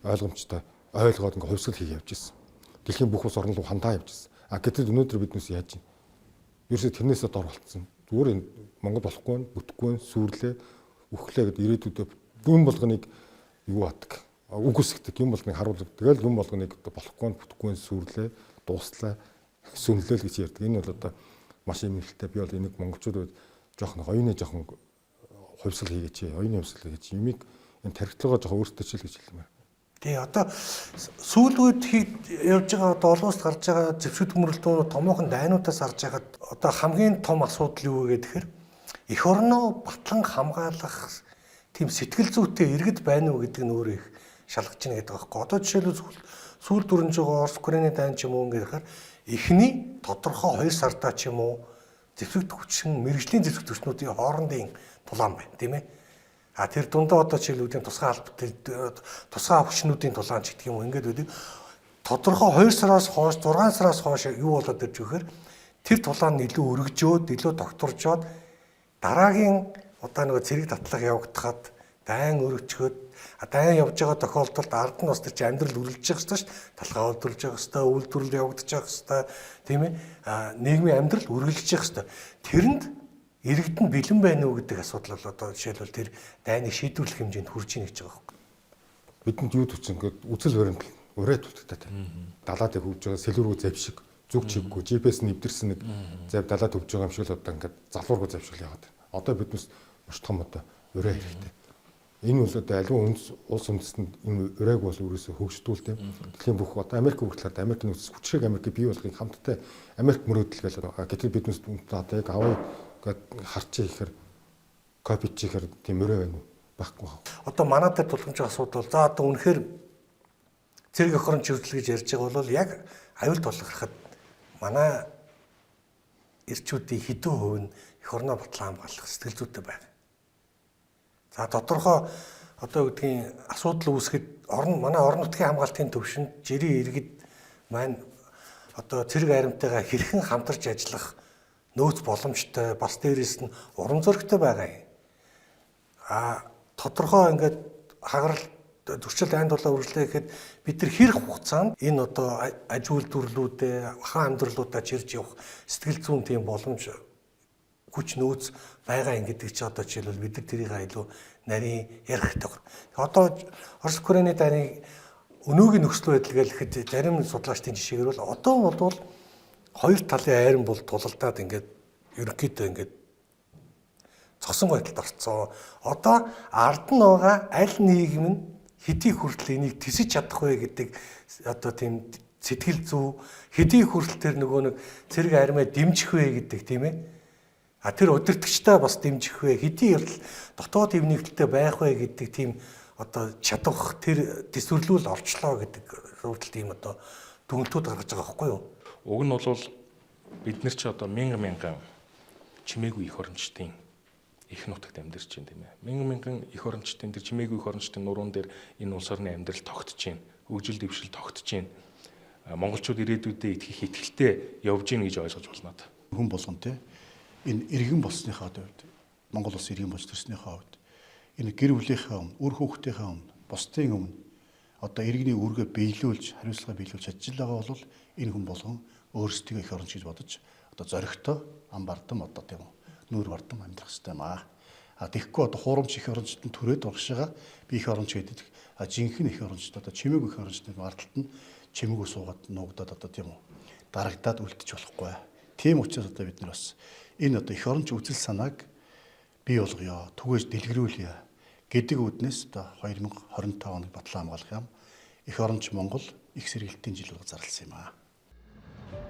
ойлгомжтой ойлгоод ингээд хувьсгал хийе явж ирсэн. Дэлхийн бүх улс орн руу хандаа явж ирсэн. Гэтэл өнөөдөр биднес яаж юм? Ерөөсө тэрнээсээ дор болцсон. Зүгээр энэ Монгол болохгүй нь, бүтэхгүй нь, сүрлээ, үхлээ гэдэг ирээдүйдээ юм болгоныг юу атдаг. Үг үсгдэг юм болгоныг харуулдаг. Тэгэл юм болгоныг болохгүй нь, бүтэхгүй нь, сүрлээ, дууслаа, сүнлээл гэж ярьдаг. Энэ бол одоо маш юм ихтэй. Би бол энийг монголчууд жоохон оюуны жоохон хувьсгал хийгээч, оюуны хувьсгал хийгээч. Юмыг энэ тархитлагаа жоохон өөртөө чил гэж хэлмээр. Тэгээ одоо сүүлүүд явж байгаа одоо олоос гарч байгаа зэвсэг төмөрлөлтөө томоохон дайнуудаас харж байгаад одоо хамгийн том асуудал юу вэ гэхээр эх орноо батлан хамгаалах тийм сэтгэл зүйтэй иргэд байна уу гэдэг нь өөрөө их шалгаж байна гэдэг байхгүй. Одоо жишээлбэл сүүл дүрнж байгаа Орос Украины дайн ч юм уу ингээд хахаар эхний тодорхой 2 сардаа ч юм уу зэвсэг төвчин мэрэгжлийн зэвсэг төвчнүүдийн хоорондын тулаан байна тийм ээ. Тэр дундаа одоо жишээлбэл тусгай албатай тусгай хүчнүүдийн тулаан ч гэдэг юм уу ингээд үүдэг тодорхой 2 сараас хойш 6 сараас хойш юу болоод ирж өгөхөр тэр тулаан илүү өргөжөөд илүү докторжоод дараагийн одоо нэг цэрэг татлага явагдахад дайн өргөчгөөд дайн явж байгаа тохиолдолд ард нь бас тэр чинь амьдрал үргэлжлэж байгаа шүү дээ талхаа үйлдвэрлэж байгаа хэвээр үйлдвэрлэл явагдаж байгаа хэвээр тийм ээ нийгмийн амьдрал үргэлжлэж байгаа хэвээр тэрэнд иргэд нь бэлэн байна уу гэдэг асуудал бол одоо жишээлбэл тэр дайныг шийдвэрлэх хэмжээнд хүрж ийн гэж байгаа юм. Бидэнд юу төвч ингээд үзэл баримт урайд үлддэг. Далаад хөвж байгаа сэлүүргөө завшиг зүг чиггүй GPS нэвдэрсэн нэг зав далаад хөвж байгаа юм шиг л одоо ингээд залуургоо завшил яваад байна. Одоо биднес маш том одоо урай хэрэгтэй. Энэ бол одоо аливаа улс үндэстэнд энэ урайг бол өөрөөсөө хөгжтүүлдэг. Дэлхийн бүх одоо Америк хүртэл Америкийн нөхцөл хүчрэг Америк бий болохыг хамттай Америк мөрөөдөл гэж байгаа. Гэтэл биднес одоо яг аваа харчих ихээр копи чихэр тийм өрөө байна уу байхгүй. Одоо манай дээр тулгамж байгаа асуудал за одоо үнэхээр цэрэг охирон чиглэл гэж ярьж байгаа бол яг аюул тулгархад манай эрчүүдийн хэдэн хувь нь эх орноо батлан хамгаалах сэтгэл зүйтэй байна. За тодорхой одоо гэдгийн асуудал үүсгэхэд манай орон нутгийн хамгаалтын төвшөнд жирийн иргэд маань одоо цэрэг аримтайгаа хэрхэн хамтарч ажиллах нөөц боломжтой, бас дээрээс нь урам зоригтой байгаа юм. Тодорхой ингээд хагарал зөрчил айн дулаа үргэлжлэе гэхэд бид нар хэр хугацаанд энэ одоо аж үйлдвэрлэлүүдээ хаан амьдралуудаа чирж явах сэтгэл зүйн тийм боломж хүч нөөц байгаа юм гэдэг чи одоо жишээлбэл бид нар тэрийг илүү нарийн ярих хэрэгтэй. Одоо Орос Украины дайны өнөөгийн нөхцөл байдал гэхэд зарим судлаачдын жишээгээр бол одоо бол хоёр талын айран бол тулалдаад ингээд ерөнхийдөө ингээд цогсон байдалд орцсон. Одоо ард нь байгаа аль нийгэм нь хэдий хүртэл энийг тисэж чадах вэ гэдэг одоо тийм сэтгэл зүй хэдий хүртэл тэр нөгөө нэг цэрэг армиа дэмжих вэ гэдэг тийм ээ. Тэр удирдагчтай бас дэмжих вэ хэдий явдал дотоод хэв нэгдэлтэй байх вэ гэдэг тийм одоо чадвах тэр төсвөрлүүл орчлоо гэдэг хүртэл тийм одоо дүгнэлтүүд гаргаж байгаа байхгүй юу? Уг нь бол бид нар ч одоо мянган чимээгүй их орончдын их нутагт амьдарч байна тийм ээ. Мянган их орончдын тэр чимээгүй их орончдын нуруунд дээр энэ улс орны амьдрал тогтож байна. Хөгжил дэвшил тогтож байна. Монголчууд ирээдүйдээ итгэх итгэлтэй явж гин гэж ойлгож болно. Хүн болгон те энэ иргэн болсныхаа хувьд Монгол улс иргэн болж төрснийхаа хувьд энэ гэр бүлийнхээ өмнө, үр хүүхдийнхээ өмнө, бусдын өмнө одоо иргэний үүргээ биелүүлж, хариуцлага биелүүлж чадж байгаа бол энэ хүн болгон өөрсдөө их оронч гэж бодож одоо зоригтой ам бардам одоо тийм үү нүүр бардам амьдрах хэрэгтэй юм аа. Тэгэхгүй одоо хуурамч их орончтод төрөөд урагшаага би их оронч гэдэг жинхэнэ их орончтод одоо чимээгүй их орончтод марталт нь чимээгүй суугаад нуугдаад одоо тийм үү дарагдаад үлдчих болохгүй. Тийм учраас одоо бид нар бас энэ одоо их оронч үзэл санааг бий болгоё, түгээж дэлгэрүүлье гэдэг үүднээс одоо 2025 оны батлан хамгаалах юм их оронч Монгол их сэргэлтийн жил болго зарласан юм аа.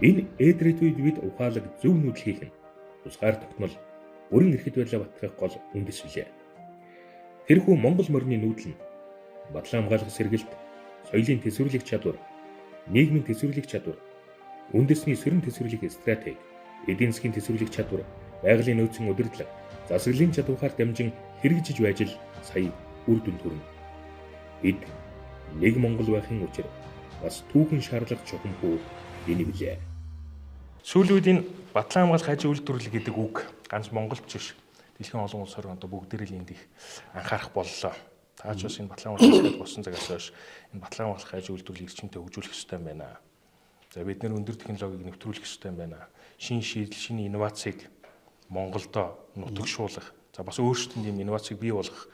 Энэ эдрээд үед бид ухаалаг зөв нүүдэл хийх нь тусгаар тогтмол бүрэн эрхэд байдлаа батгах гол үндэс билээ. Тэрхүү Монгол морины нүүдэл нь батлан хамгаалах сэргэлт, соёлын төсвөрлөх чадвар, нийгмийн төсвөрлөх чадвар, үндэсний сөрөн төсвөрлөх стратеги, эдийн засгийн төсвөрлөх чадвар, байгалийн нөөцийн удирдлага, засаглалын чадвараар дамжин хэрэгжиж байж л сая үр дүн төрнө. Бид нэг Монгол байхын учир бас түүхэн шаарлах чухам хүү энэ билээ. Сүүлийн үед энэ батлан хамгаалах аж үйлдвэрлэл гэдэг үг ганц Монголд биш дэлхийн олон улс орн одоо бүгдээрээ л энд их анхаарах боллоо. Таач бас энэ батлан хамгаалах болсон цагаас хойш энэ батлан хамгаалах аж үйлдвэрлэлийг эрчимтэй хөгжүүлэх ёстой юм байна. За бид нэр өндөр технологиг нэвтрүүлэх ёстой юм байна. Шинэ шийдэл, шинэ инновацийг Монголдо нутагшуулах, за бас өөрсдөнд ийм инновацийг бий болгох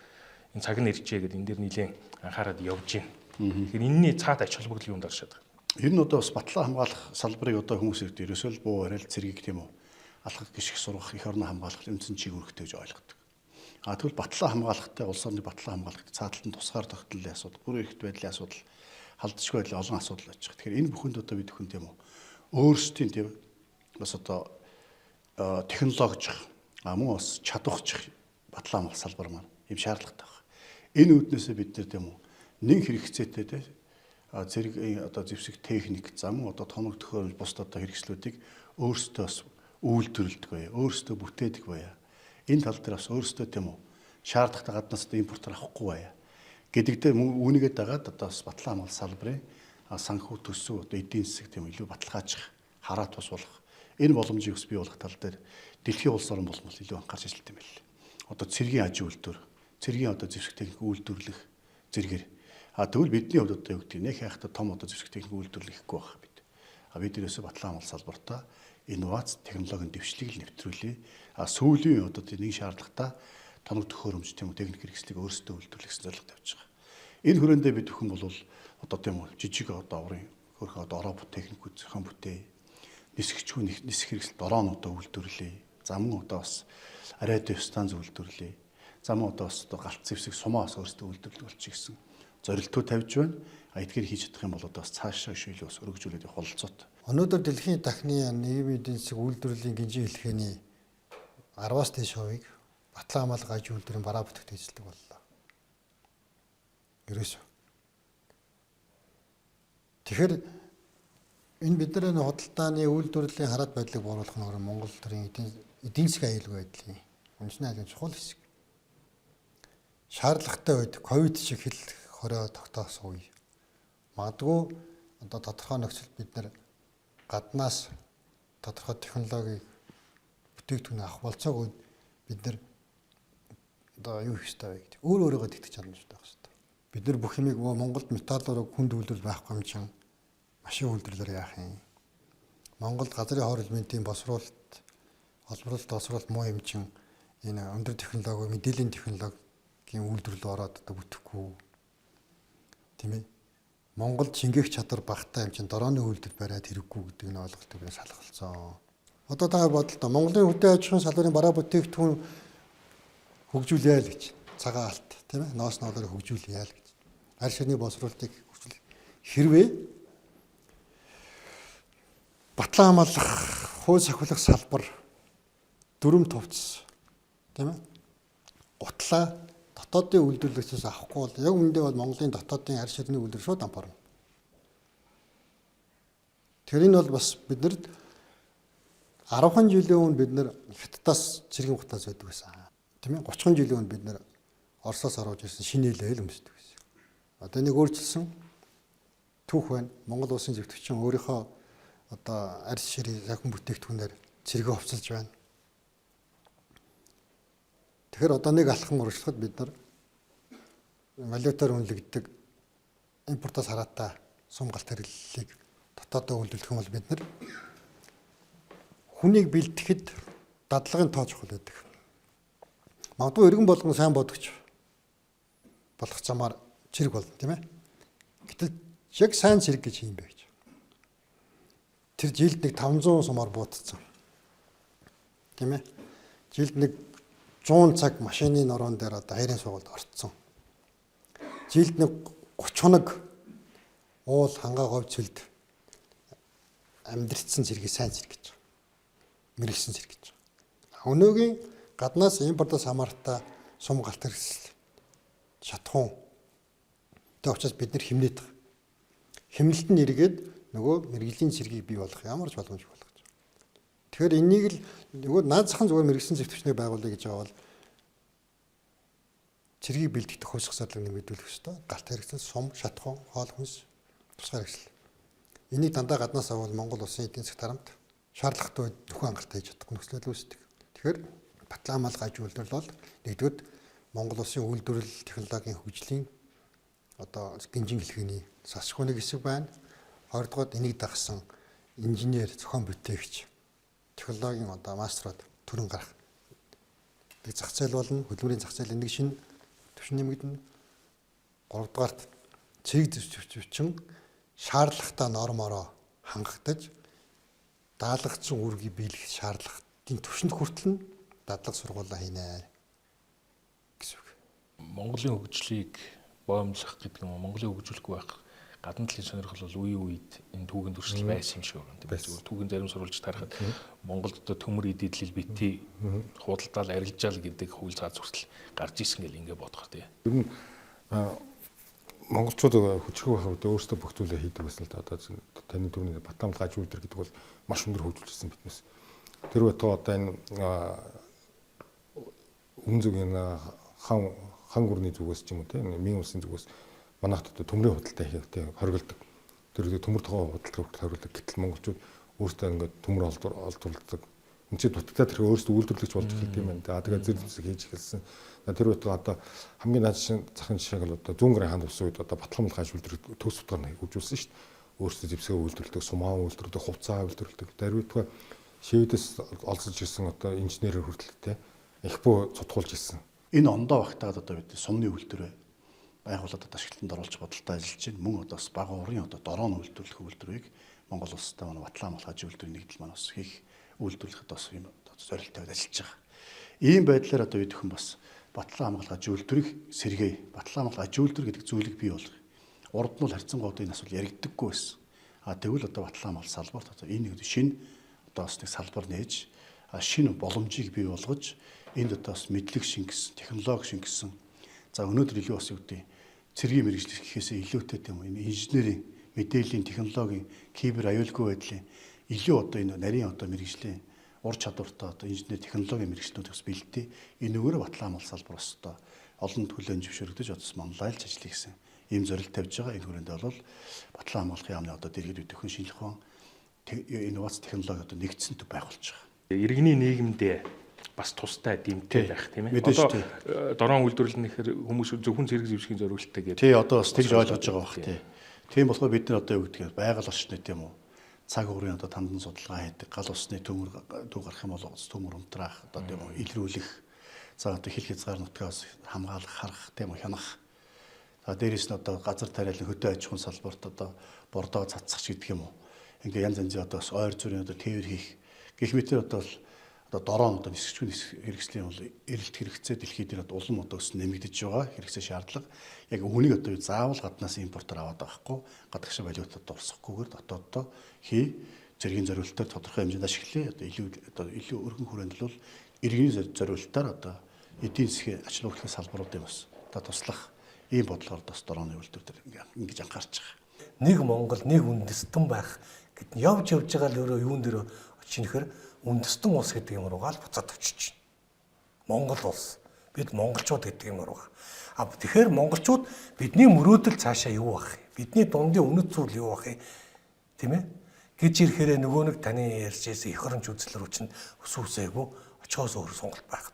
энэ цаг нь иржээ гэдэг энэ дэр нэлээд анхаарал явж байна. Тэгэхээр энэний цаад ач холбогдол юунд оршоод байгаа? Энэ нь одоо бас батлан хамгаалах салбарыг одоо хүмүүс ирд ерөөсөө л буу барайл цэргийг тийм үү алхах гიშг сургах их орноо хамгаалах үндсэн чиг үүрэгтэй гэж ойлгодог. Тэгвэл батлан хамгаалахтай улс орны батлан хамгаалахтай цааталтанд тусгаар тогтнолын асуудал, бүрэн эрхт байдлын асуудал, халдшгүй байдлын олон асуудал байж байгаа. Тэгэхээр энэ бүхэнд одоо бид бүхэн тийм үү өөрсдийн тийм бас одоо технологич мөн бас чадварч батлан хамгаалах салбар маань ийм шаардлагатай байна. Энэ үүднээсээ бид нар тийм үү нэг хэрэгцээтэй тийм зэрэг одоо зэвсэг техник зам одоо тоног төхөөрөмж бус одоо хэрэгслүүдийг өөрсдөө бас үйлдвэрлэдэг бай, өөрсдөө бүтээдэг бай. Энэ тал дээр бас өөрсдөө тийм үү шаардлагатай гаднаас одоо импортоор авахгүй бай. Гэдэгдээ үүнийгээ дагаад одоо бас батлан хамгаалах салбарын санхүү төсөв одоо эдийн засаг тийм илүү баталгаажих, хараат бас болох энэ боломжийг бас бий болгох тал дээр дэлхийн улс орн болмол илүү анхаарч ажилладаг юм байна. Одоо цэргийн аж үйлдвэр, цэргийн одоо зэвсэг техник үйлдвэрлэх зэрэгээр тэгвэл бидний хувьд одоо юу гэдэг нэг хайхтаа том одоо зэвсэг техник үйлдвэрлэл хийхгүй байх бид. Бид ерөөсөө батлан хамгаалах салбартаа инновац технологийн дэвшлийг л нэвтрүүлээ. Сүүлийн одоо нэг шаардлагатай тоног төхөөрөмж тийм үү техник хэрэгслийг өөрсдөө үйлдвэрлэх зорилго тавьж байгаа. Энэ хүрээндээ бид бүхэн бол одоо тийм үү жижиг одоо аврын хөрхөн одоо робот техникүүд зохион бүтээ. Нисгчгүй нисэх хэрэгсэл дороонуудаа үйлдвэрлэе. Замун одоо бас радио станц үйлдвэрлэе. Замун одоо бас одоо галт зэвсэг сумаас өөрсдөө үйлдвэрлэх болчих гэсэн зорилтууд тавьж байна. Эдгээр хийж чадах юм бол одоо бас цаашаа шилээ бас өргөжүүлээд явах бололцоотой. Өнөөдөр дэлхийн дахны нийгмийн эдийн засаг үйлдвэрлэлийн гинжин хэлхээний 10-аас дээш хувийг батлан хамгаалах аж үйлдвэрийн бараа бүтээгт эзэлдэг боллоо. Ерөөсөө. Тэгэхээр энэ бидний худалдааны үйлдвэрлэлийн хараат байдлыг бууруулах нь Монгол төрийн эдийн засгийн аюулгүй байдлын үндэсний аюулын чухал хэсэг. Шаардлагатай үед ковид шиг хэл хорой тогтоосон үе. Магадгүй одоо тодорхой нөхцөлд бид нэр гаднаас тодорхой технологиг бүтээгдэхүүн авах болцоог бид нэр одоо юу хийх ёстой вэ гэдэг. Өөрөөгөө тэтгэж чадамжтай байх ёстой. Бид нар бүх юмыг Монголд металлоор хүнд үйлдвэрлэл байхгүй юм чинь машин үйлдвэрлэлээр яах юм? Монголд газрын хор элементийн босруулалт, олборлолт муу юм чинь энэ өндөр технологи, мэдээллийн технологийн үйлдвэрлэл ороод одоо бүтэхгүй. Тийм ээ. Монголд шингээх чадвар багтаа юм чинь дорооны үйлдэл бариад хэрэггүй гэдэг нь ойлголтыг би салгалцсан. Одоо та бодлоо Монголын хөдөө аж ахуйн салбарын бараа бүтээгдэхүүн хөгжүүлээ л гэж. Цагаан алт тийм ээ. Ноос ноолоор хөгжүүлээ л гэж. Арь ширний босруулалтыг хэрвээ батлан хамгаалах, хууль сахиулах салбар дүрм товц тийм ээ. Гутлаа дотоодын үйлдвэрлэгчээс авахгүй бол яг үүндээ бол Монголын дотоодын арь ширний үйлдвэр шууд ампарна. Тэр энэ бол бас биднэрт 10хан жилийн өмнө бид нар Хятадаас цэргийн гутаас байдаг байсан. Тийм ээ 30хан жилийн өмнө бид нар Оросоос оруулж ирсэн шинэлэл өмсдөг байсан. Одоо нэг өөрчилсөн түүх байна. Монгол улсын зөвтгөгчин өөрийнхөө одоо арь ширийн захин бүтээгдэхүүнээр цэргээ хувцалж байна. Тэгэхээр одоо нэг алхам урагшлахад бид нар валютаар үнэлэгддэг импортоос хараатай сум галт хэрэглэлийг дотоодоо үйлдвэрлэх юм бол бид нар хүнийг бэлтгэхэд дадлагын тоо чухал байдаг. Магадгүй иргэн болгон сайн бодогч болох замаар цэрэг болно тийм ээ. Гэтэл яг сайн цэрэг гэж юм бэ гэж. Тэр жилд нэг 500 сумаар буутцсан. Тийм ээ. Жилд нэг 100 цаг машины нороон дээр одоо хайрын сургуульд орцсон. Жилд нэг 30 хоног уул хангаа говь цэлд амьдрцсан цэргийг сайн цэрэг гэж. Мэргэсэн цэрэг гэж. Өнөөгийн гаднаас импортоос хамаартай сум галт хэрэгсэл шатхуун. Тэг учраас бид нар хэмнээд байгаа. Хэмнэлт нь эргээд нөгөө мэргэжлийн цэргийг бий болгох ямар ч боломжгүй болгож байгаа. Тэгэхээр энийг л нөгөө наадзахын зүгээр мэргэжлийн зөвтгчнийг байгуулъя гэж байгаа бол цэргийг бэлтгэх хөлсөх задлыг нэмэгдүүлэх ёстой. Галт хэрэгсэл, сум, шатхуун, хоол хүнс, тусгай хэрэгсэл. Энийг дандаа гаднаас авал Монгол улсын эдийн засгийн тарамт шаардлагатай нөхөн хангалттай хийж чадахгүй нөхцөл үүсдэг. Тэгэхээр батлан хамгаалах аж үйлдвэрлэл бол нэгдүгээр Монгол улсын үйлдвэрлэл технологийн хөгжлийн одоо гинжин хэлхээний засах нэг хэсэг байна. Хоёрдугаар энийг дагсан инженер, зохион бүтээгч технологийн одоо мастерууд төрөн гарах. Тэг зах зээл болно, хөдөлмөрийн зах зээл нэг шинэ түвшин нэмэгдэнэ. Гуравдугаарт цэрэг зөвчвчин шаардлагатай нормороо хангагдаж даалгацсан үүргийг биелэх шаардлагын түвшинд хүртэл нь дадлаг сургуулаа хийнэ гэсэн үг. Монголын хөгжлийг боомлох гэдэг нь Монголын хөгжүүлэхгүй байх гадна талын сонирхол бол үе үед энэ түүхэн төрсөл байсан юм шиг байна. Тэгээд зүгээр түүхэн зарим сурвалж тарахад Монголд одоо төмөр эдидлэл бити худалдаал арилжаал гэдэг хууль цаас хүртэл гарч ирсэн гэл ингэ бодох тий. Ер нь монголчууд хүчрэх байх үед өөрсдөө бүх зүйлээ хийдэг байсан л да. Одоо таны түрүүний батламж гаж үйлдвэр гэдэг бол маш өндөр хөгжүүлсэн биднээс. Тэр байтугай одоо энэ өмнө зүгийн хан гүрний зүгээс ч юм уу тийм Мин улсын зүгээс манайхад одоо төмрийн худалдаа хийх тийм хоригддаг. Тэр төмөр тогоо худалдаа хоригддаг. Гэтэл монголчууд өөрсдөө ингээд төмөр олдуулдаг. Энд чинь дутагдаад тэр өөрсдөө үйлдвэрлэгч болж эхэлт юм байна. Тэгээд зэр зэсэг хийж эхэлсэн. Тэр байтугай одоо хамгийн наад захын жишээг л одоо зүүн гэрийн хаан улсын үед одоо батламж гаж үйлдвэр төс утгаар хөгжүүлсэн шүү дээ. Өөрсдөө зэвсгээ үйлдвэрлэдэг, сумаа үйлдвэрлэдэг, хувцаа үйлдвэрлэдэг. Тэр байтугай шивэдээс олзож ирсэн одоо инженерээр хүртэл тийм Экспо цутгуулж ирсэн. Энэ ондоо багтаад одоо бид сумны үйлдвэрээ байгууллагад ашиглалтанд оруулж бодолтой ажиллаж байна. Мөн одоо бас бага урын одоо дорооны үйлдвэрлэх үйлдвэрийг Монгол улстай батлан хамгаалах үйлдвэрийн нэгдэл маань бас хийх үйлдвэрлэхэд бас юм зорилттой ажиллаж байгаа. Ийм байдлаар одоо бид хүн бас батлан хамгаалах үйлдвэрийг сэргээе. Батлан хамгаалах үйлдвэр гэдэг зүйлийг бий болгох. Урд нь бол харьцангуйд энэ асуудал яригддаггүй байсан. Тэгвэл одоо батлан хамгаалах салбарт одоо энэ нэг шинэ одоо бас нэг салбар нээж шинэ боломжийг бий болгож энд одоо бас мэдлэг шингэсэн, технологи шингэсэн. За өнөөдөр илүү бас юу гэдэг цэргийн мэргэжил гэхээсээ илүүтэй тийм энэ инженерийн, мэдээллийн, технологийн, кибер аюулгүй байдлын илүү одоо энэ нарийн одоо мэргэжлийн ур чадвартай одоо инженер технологийн мэргэжлүүд бас бэлдээ. Энэ өгөөрөө батлан хамгаалах салбар бас одоо олон төлөөлөн зөвшөөрөгдөж одоо манлайлж ажиллая гэсэн ийм зорилт тавьж байгаа. Энэ хүрээндээ бол Батлан хамгаалахын яамны одоо дэргэд өдөхөн шинжлэх ухаан инновац технологи одоо нэгдсэн төв байх болж байгаа. Иргэний нийгэмдээ бас тустай дэмтэй байх тийм ээ. Одоо дорон үйлдвэрлэнэхээр хүмүүс зөвхөн цэрэг зэвсгийн зориулттай гэдэг. Тий, одоо бас тэгж ойлгож байгаа бах тий. Тийм болохоор бид нар одоо юу гэдгийг байгаль орчны тийм үү цаг уурын одоо тандан судалгаа хийдэг, гал усны төмөр төв гарах юм бол төмөр унтраах одоо тийм үү илрүүлэх, за одоо хил хязгаар нутгаас хамгаалах, харах тийм үү хянах. За дээрэс нь одоо газар тариалан хөдөө аж ахуйн салбарт одоо бордоо цацах гэдэг юм уу. Ингээ янз янзын одоо ойр зүрийн одоо тээвэр хийх гэх мэтэр одоо дорон одоо нисгчгүй хэрэгслийн бол эрэлт хэрэгцээ дэлхийд дээр улам одоо өс нэмэгдэж байгаа хэрэгцээ шаардлага. Яг үүнийг одоо заавал гаднаас импортоор аваад байхгүй гадагш валютад орсохгүйгээр дотооддоо хий зэргийн зориулалтаар тодорхой хэмжээнд ашиглая. Одоо илүү өргөн хүрээнд бол иргэний зориулалтаар одоо эдийн засгийн ач холбогдлын салбаруудын бас одоо туслах ийм бодлогоор бас дорооны үйлдвэр дээр ингэж анхаарч байгаа. Нэг Монгол, нэг үндэстэн байх гэд нь явж байгаа л өөрөө юун дээр очинэхэр үндэстэн улс гэдэг юм руугаа л буцаад очиж чинь. Монгол улс. Бид монголчууд гэдэг юм руугаа. Тэгэхээр монголчууд бидний мөрөөдөл цаашаа юу байх вэ? Бидний дундын үнэт зүйл юу байх вэ? Тийм ээ? Гэж ирэхээр нөгөө нэг таны ярьжээс эх оронч үзэл рүү чинь өсвөөсэйгөө очихоос өөр сонголт байх.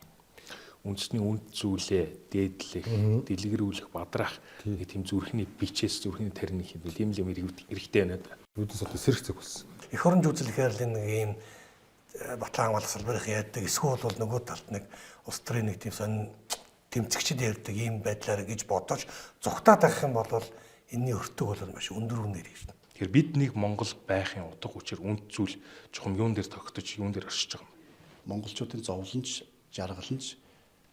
Үндэсний үнд зүйлээ дээдлэх, дэлгэрүүлэх, бадраах гэх тийм зүрхний бичээс зүрхний тарины хийвэл ийм л юм хэрэгтэй байна да. Үүдээс одоо сэрэх цаг болсон. Эх оронч үзэл гэхээр л нэг ийм Батлан хамгаалах салбарын яадаг эсвэл бол нөгөө талд нэг улс төрийн нэг тийм сонин тэмцэгчд ярьдаг ийм байдлаар гэж бодож зүгтаад авах юм бол энэний өртөг бол маш өндөр үнээр ирнэ. Тэгэхээр бид нэг Монгол байхын утга учир үнд зүйл чухам юун дээр тогтож юун дээр оршиж байгаа юм. Монголчуудын зовлонч, жаргаланч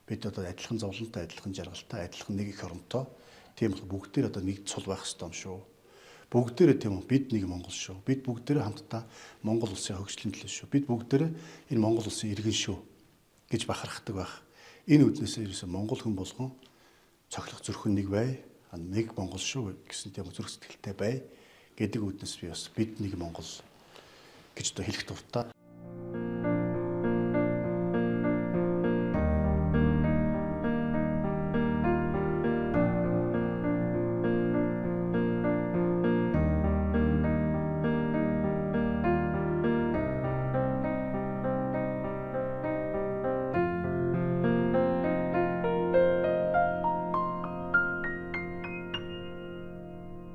бид одоо адилхан зовлонтой, адилхан жаргалтай, адилхан нэг их оронтой. Тийм бол бүгдээр одоо нэг цул байх ёстой юм шүү. Бүгдээрээ тийм үү бид нэг Монгол шүү. Бид бүгдээрээ хамтдаа Монгол улсын хөгжлийн төлөө шүү. Бид бүгдээрээ энэ Монгол улсын иргэн шүү гэж бахархдаг байх. Энэ үднээс ерөөсөн Монгол хүн болгон цохилох зүрхэн нэг бай. Нэг Монгол шүү гэсэн тийм зүрх сэтгэлтэй бай гэдэг үднээс би бас бид нэг Монгол гэж одоо хэлэх дуртай.